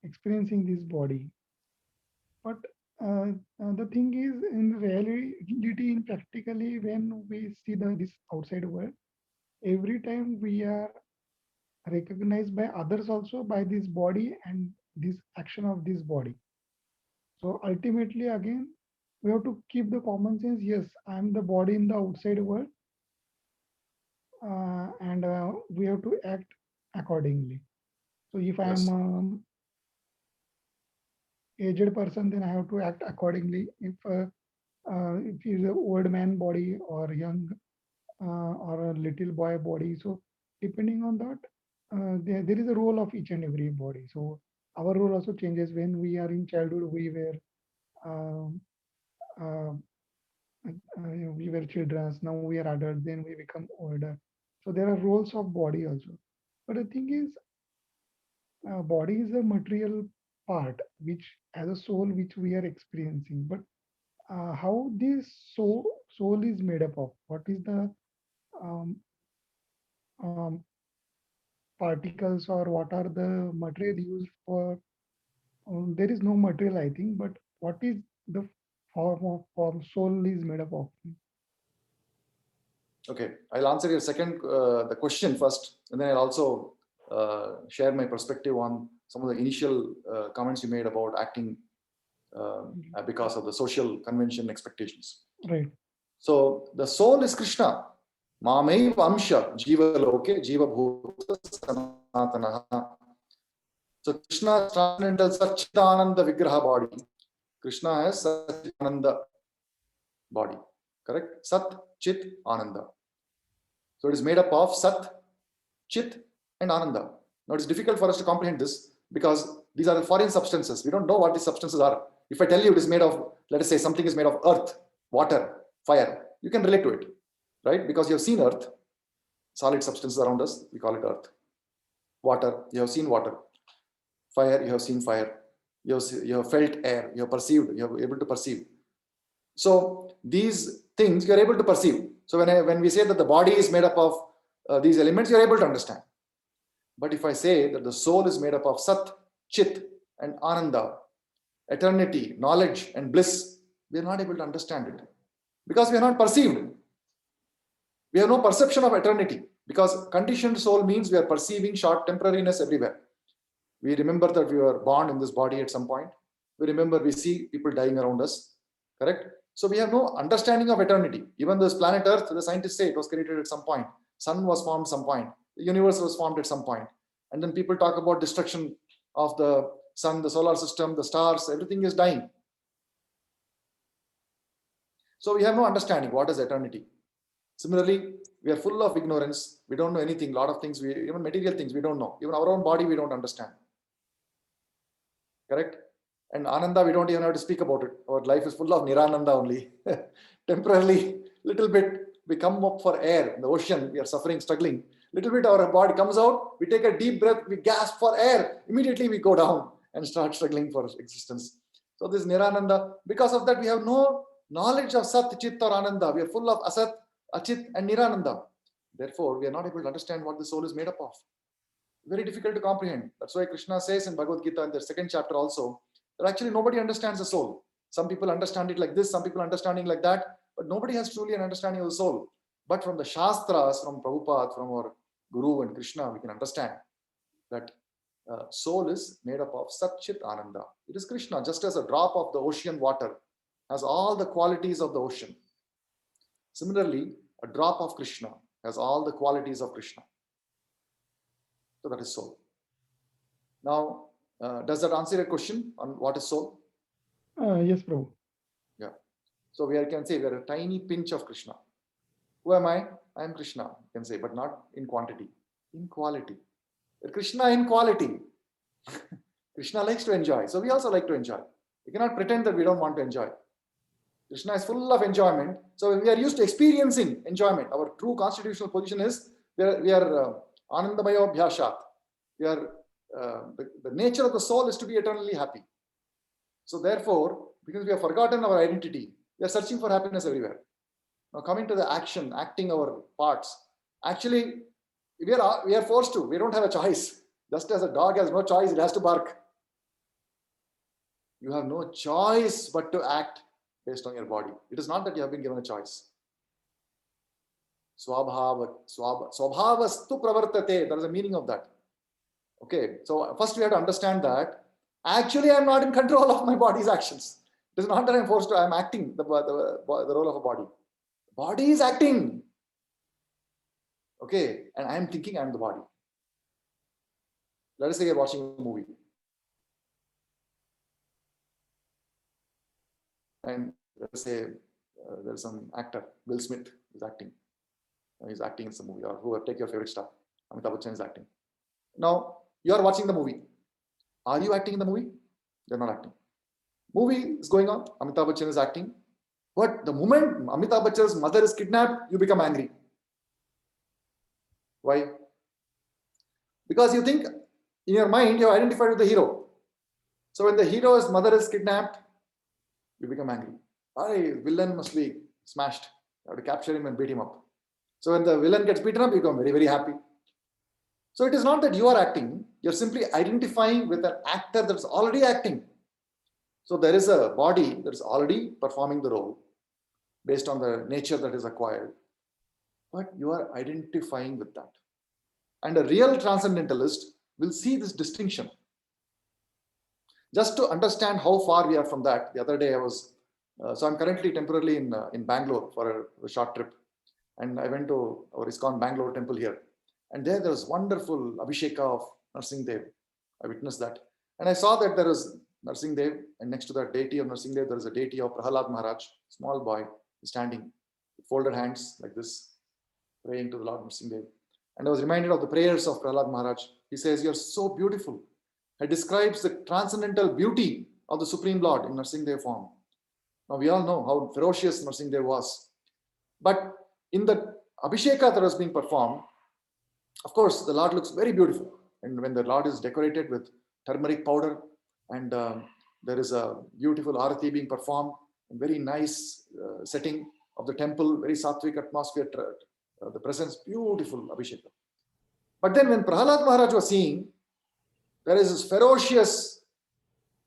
experiencing this body. But the thing is, in reality, in practically, when we see this outside world, every time we are recognized by others also by this body and this action of this body. So ultimately, again, we have to keep the common sense. Yes, I'm the body in the outside world, and we have to act accordingly. So if I'm Yes. aged person, then I have to act accordingly. If he's an old man body or young or a little boy body, so depending on that, there is a role of each and every body. So our role also changes. When we are in childhood, um, uh, we were children, now we are adults, then we become older. So there are roles of body also. But the thing is, body is a material part, which as a soul, which we are experiencing. But how this soul is made up of? What is the um, um, particles, or what are the material used for? There is no material, I think, but what is the form soul is made up of? Okay, I'll answer your the question first, and then I'll also share my perspective on some of the initial comments you made about acting because of the social convention expectations. Right. So the soul is Krishna. Mamaiv Amsha Jiva Loke Jiva Bhuta Sanatanaha. So Krishna is transcendental Satchidananda Vigraha body. Krishna has Satchidananda body. Correct? Sat, Chit, Ananda. So it is made up of Sat, Chit, and Ananda. Now it is difficult for us to comprehend this because these are the foreign substances. We don't know what these substances are. If I tell you it is made of, let us say something is made of earth, water, fire, you can relate to it, right? Because you have seen earth, solid substances around us, we call it earth. Water, you have seen water. Fire, you have seen fire. You have felt air, you have perceived, you are able to perceive. So these things you are able to perceive. So when we say that the body is made up of these elements, you are able to understand. But if I say that the soul is made up of Sat, Chit, and Ananda, eternity, knowledge, and bliss, we are not able to understand it because we are not perceived. We have no perception of eternity because conditioned soul means we are perceiving short temporariness everywhere. We remember that we were born in this body at some point. We remember we see people dying around us. Correct? So we have no understanding of eternity. Even this planet Earth, the scientists say it was created at some point. Sun was formed at some point. The universe was formed at some point. And then people talk about destruction of the sun, the solar system, the stars, everything is dying. So we have no understanding what is eternity. Similarly, we are full of ignorance. We don't know anything. A lot of things, even material things, we don't know. Even our own body, we don't understand. Correct? And Ananda, we don't even have to speak about it. Our life is full of Nirananda only. Temporarily, little bit, we come up for air. In the ocean, we are suffering, struggling. Little bit, our body comes out. We take a deep breath. We gasp for air. Immediately, we go down and start struggling for existence. So this Nirananda, because of that, we have no knowledge of Sat, Chit, or Ananda. We are full of Asat, Achit, and Nirananda. Therefore, we are not able to understand what the soul is made up of. Very difficult to comprehend. That's why Krishna says in Bhagavad Gita in the second chapter also, that actually nobody understands the soul. Some people understand it like this, some people understanding like that, but nobody has truly an understanding of the soul. But from the Shastras, from Prabhupada, from our Guru and Krishna, we can understand that soul is made up of Sat Chit Ananda. It is Krishna, just as a drop of the ocean water has all the qualities of the ocean. Similarly, a drop of Krishna has all the qualities of Krishna. So that is soul. Now, does that answer your question on what is soul? Yes, Prabhu. Yeah. So we can say we are a tiny pinch of Krishna. Who am I? I am Krishna, you can say, but not in quantity, in quality. Krishna in quality. Krishna likes to enjoy. So we also like to enjoy. We cannot pretend that we don't want to enjoy. Krishna is full of enjoyment. So we are used to experiencing enjoyment. Our true constitutional position is we are Anandamayo Bhyashat. We are the nature of the soul is to be eternally happy. So therefore, because we have forgotten our identity, we are searching for happiness everywhere. Now coming to the action, acting our parts. Actually, we are forced to. We don't have a choice. Just as a dog has no choice, it has to bark. You have no choice but to act based on your body. It is not that you have been given a choice. Swabhavastu pravartate. There is a meaning of that. Okay, so first we have to understand that actually I am not in control of my body's actions. It is not that I am forced to, I am acting the role of a body. The body is acting. Okay, and I am thinking I am the body. Let us say you are watching a movie. And let us say there is some actor, Will Smith, is acting. He's acting in some movie, or whoever, take your favorite star. Amitabh Bachchan is acting. Now, you are watching the movie. Are you acting in the movie? You're not acting. Movie is going on. Amitabh Bachchan is acting. But the moment Amitabh Bachchan's mother is kidnapped, you become angry. Why? Because you think in your mind you are identified with the hero. So when the hero's mother is kidnapped, you become angry. The villain must be smashed. You have to capture him and beat him up. So when the villain gets beaten up, you become very, very happy. So it is not that you are acting, you're simply identifying with an actor that's already acting. So there is a body that is already performing the role based on the nature that is acquired. But you are identifying with that. And a real transcendentalist will see this distinction. Just to understand how far we are from that, the other day I was, so I'm currently temporarily in Bangalore for a short trip. And I went to our ISKCON Bangalore temple here. And there was wonderful Abhisheka of Narsingadev. I witnessed that. And I saw that there was Narsingadev, and next to that deity of Narsingadev, there is a deity of Prahalad Maharaj, small boy, standing, with folded hands like this, praying to the Lord Narsingadev. And I was reminded of the prayers of Prahalad Maharaj. He says, "You're so beautiful." He describes the transcendental beauty of the Supreme Lord in Narsingadev form. Now we all know how ferocious Narsingadev was. But in the Abhisheka that was being performed, of course, the Lord looks very beautiful. And when the Lord is decorated with turmeric powder, and there is a beautiful arati being performed, a very nice setting of the temple, very sattvic atmosphere, the presence, beautiful Abhisheka. But then when Prahalad Maharaj was seeing, there is this ferocious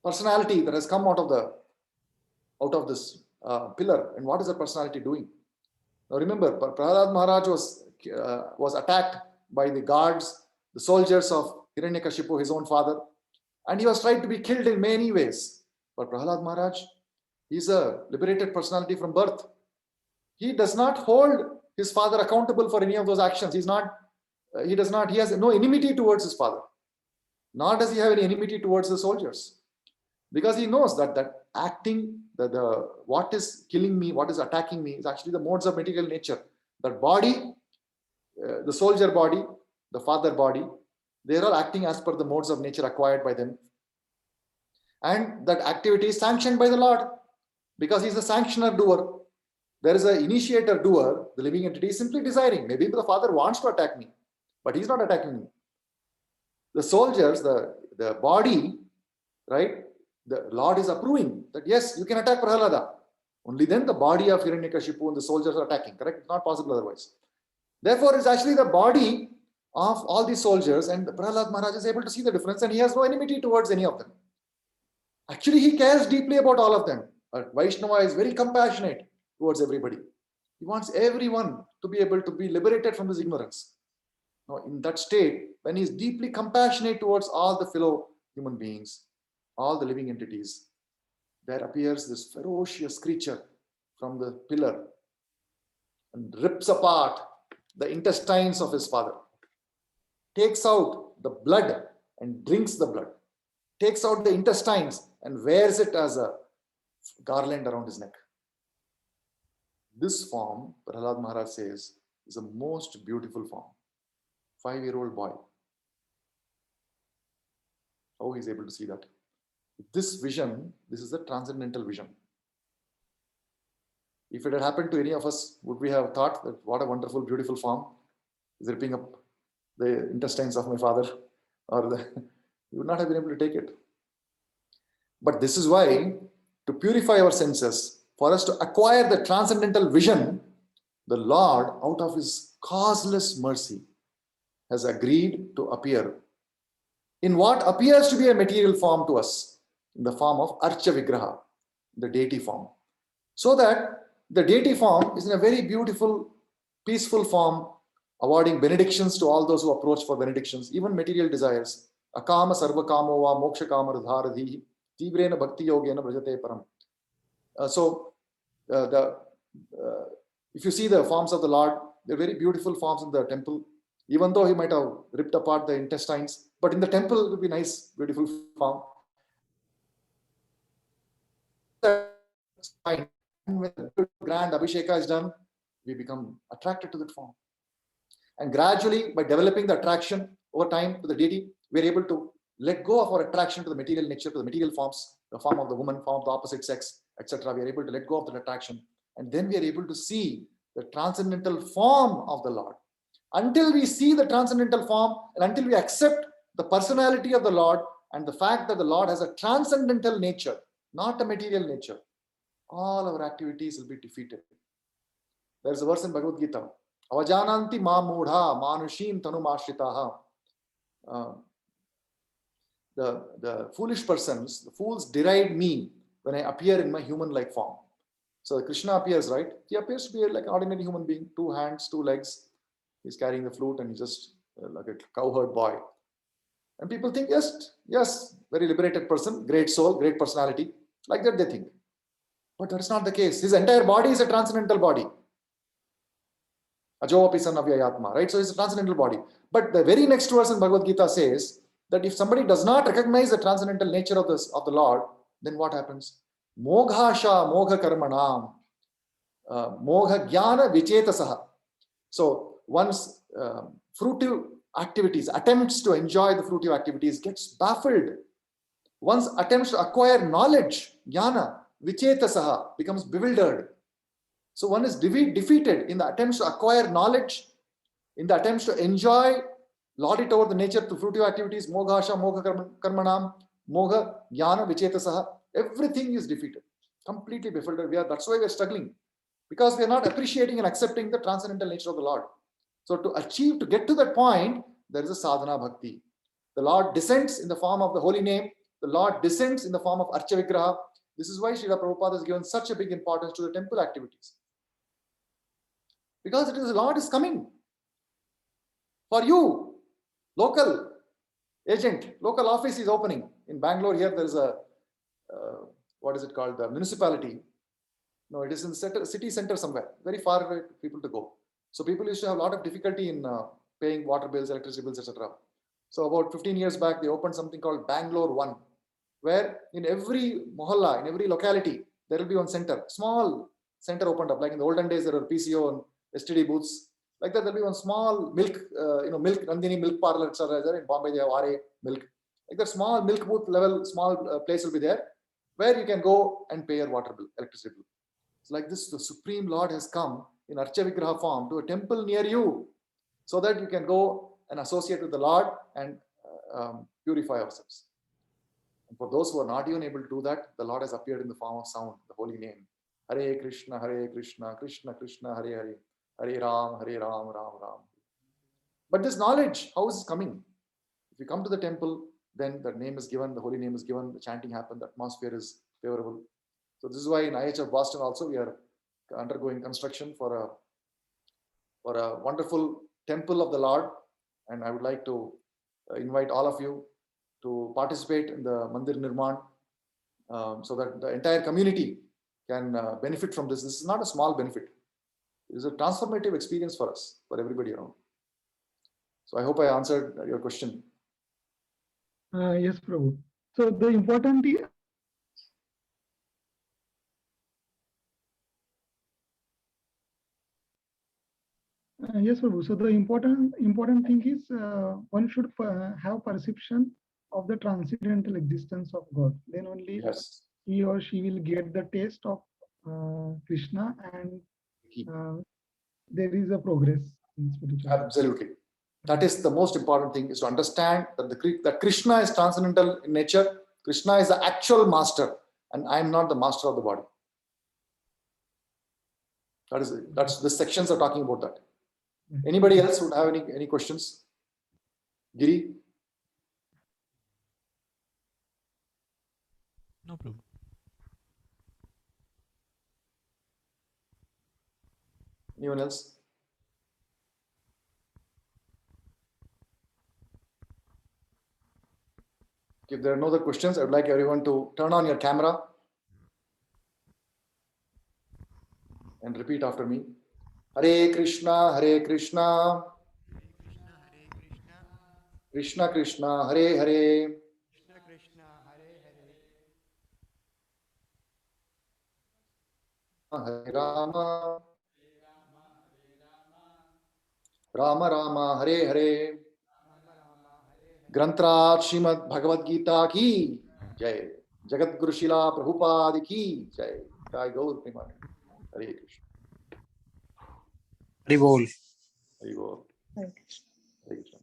personality that has come out of this pillar. And what is the personality doing? Now remember, Prahalad Maharaj was attacked by the guards, the soldiers of Hiranyakashipu, his own father, and he was tried to be killed in many ways. But Prahalad Maharaj, he's a liberated personality from birth. He does not hold his father accountable for any of those actions. He has no enmity towards his father. Nor does he have any enmity towards the soldiers. Because he knows that acting, what is killing me, what is attacking me is actually the modes of material nature. That body, the soldier body, the father body, they are all acting as per the modes of nature acquired by them. And that activity is sanctioned by the Lord because he's the sanctioner doer. There is an initiator doer, the living entity is simply desiring. Maybe the father wants to attack me, but he's not attacking me. The soldiers, the body, right? The Lord is approving that yes, you can attack Prahalada. Only then the body of Hiranyakashipu and the soldiers are attacking, correct? It's not possible otherwise. Therefore, it's actually the body of all these soldiers, and Prahlad Maharaj is able to see the difference, and he has no enmity towards any of them. Actually, he cares deeply about all of them. Vaishnava is very compassionate towards everybody. He wants everyone to be able to be liberated from this ignorance. Now, in that state, when he is deeply compassionate towards all the fellow human beings, all the living entities, there appears this ferocious creature from the pillar and rips apart the intestines of his father, takes out the blood and drinks the blood, takes out the intestines and wears it as a garland around his neck. This form, Prahlad Maharaj says, is the most beautiful form. 5-year-old boy. How he is able to see that? This vision, this is the transcendental vision. If it had happened to any of us, would we have thought that what a wonderful, beautiful form is ripping up the intestines of my father? Or we would not have been able to take it. But this is why, to purify our senses, for us to acquire the transcendental vision, the Lord, out of his causeless mercy, has agreed to appear in what appears to be a material form to us, in the form of Archa Vigraha, the deity form. So that the deity form is in a very beautiful, peaceful form, awarding benedictions to all those who approach for benedictions, even material desires. Akama sarva kamo va moksha kama radharadhi tivrena bhakti yogena brajate param. If you see the forms of the Lord, they're very beautiful forms in the temple. Even though he might have ripped apart the intestines, but in the temple it would be nice, beautiful form. And when the grand Abhisheka is done, we become attracted to that form. And gradually, by developing the attraction over time to the deity, we are able to let go of our attraction to the material nature, to the material forms, the form of the woman, form of the opposite sex, etc. We are able to let go of that attraction. And then we are able to see the transcendental form of the Lord. Until we see the transcendental form, and until we accept the personality of the Lord and the fact that the Lord has a transcendental nature, not a material nature, all our activities will be defeated. There is a verse in Bhagavad Gita, Avajananti ma mudha manushim tanumashitaha. The foolish persons, the fools deride me when I appear in my human-like form. So Krishna appears, right? He appears to be like an ordinary human being, 2 hands, 2 legs. He's carrying the flute and he's just like a cowherd boy. And people think, yes, very liberated person, great soul, great personality. Like that they think. But that's not the case. His entire body is a transcendental body. Ajovapi Sanavyayatma, right? So it's a transcendental body. But the very next verse in Bhagavad Gita says that if somebody does not recognize the transcendental nature of the Lord, then what happens? Moghasha mogha karmanam, mogha jnana vichetasaha. So one's fruitive activities, attempts to enjoy the fruitive activities gets baffled. One's attempts to acquire knowledge, jnana, vichetasaha, becomes bewildered. So one is defeated in the attempts to acquire knowledge, in the attempts to enjoy, lord it over the nature to fruitive activities, moghasha, mogha karmanam, mogha, jnana, vichetasaha. Everything is defeated, completely bewildered. That's why we are struggling, because we are not appreciating and accepting the transcendental nature of the Lord. So to get to that point, there is a sadhana bhakti. The Lord descends in the form of the holy name. The Lord descends in the form of Archa Vigraha. This is why Srila Prabhupada has given such a big importance to the temple activities. Because the Lord is coming. For you, local agent, local office is opening. In Bangalore here, there is a, what is it called? The municipality. No, it is in the city center somewhere. Very far away for people to go. So people used to have a lot of difficulty in paying water bills, electricity bills, etc. So about 15 years back, they opened something called Bangalore One, where in every mohalla, in every locality, there will be one center, small center opened up. Like in the olden days, there were PCO and STD booths. Like that, there will be one small milk, milk, Nandini milk parlor, etc. In Bombay, they have RA milk. Like that small milk booth level, small place will be there, where you can go and pay your water bill, electricity bill. It's like this, the Supreme Lord has come in Archa Vigraha form to a temple near you, so that you can go and associate with the Lord and purify ourselves. And for those who are not even able to do that, the Lord has appeared in the form of sound, the holy name. Hare Krishna, Krishna Krishna, Hare Hare, Hare Ram, Ram Ram. But this knowledge, how is it coming? If you come to the temple, then the name is given, the holy name is given, the chanting happens, the atmosphere is favorable. So this is why in IHF Boston also we are undergoing construction for a wonderful temple of the Lord, and I would like to invite all of you to participate in the Mandir Nirman, so that the entire community can benefit from this. This is not a small benefit. It is a transformative experience for us, for everybody around. So I hope I answered your question. Yes, Prabhu. So the important yes, Prabhu. So the important thing is one should have perception of the transcendental existence of God. Then only Yes. he or she will get the taste of Krishna, and there is a progress in spirituality. Absolutely. That is the most important thing, is to understand that Krishna is transcendental in nature. Krishna is the actual master, and I am not the master of the body. That's the sections are talking about that. Anybody else would have any questions? Giri? No problem. Anyone else? If there are no other questions, I would like everyone to turn on your camera and repeat after me. Hare Krishna, Hare Krishna, Krishna Krishna, Hare Hare, Krishna Krishna, Hare Hare. Hare Rama, Rama Rama, Hare Hare. ग्रंथराज Shrimad Bhagavad Gita की जय। जगत गुरु शिला प्रभुपाद की जय। जय गौर प्रेमानंद। हरे कृष्ण। हरि बोल। हरि बोल। हरे कृष्ण। हरे कृष्ण।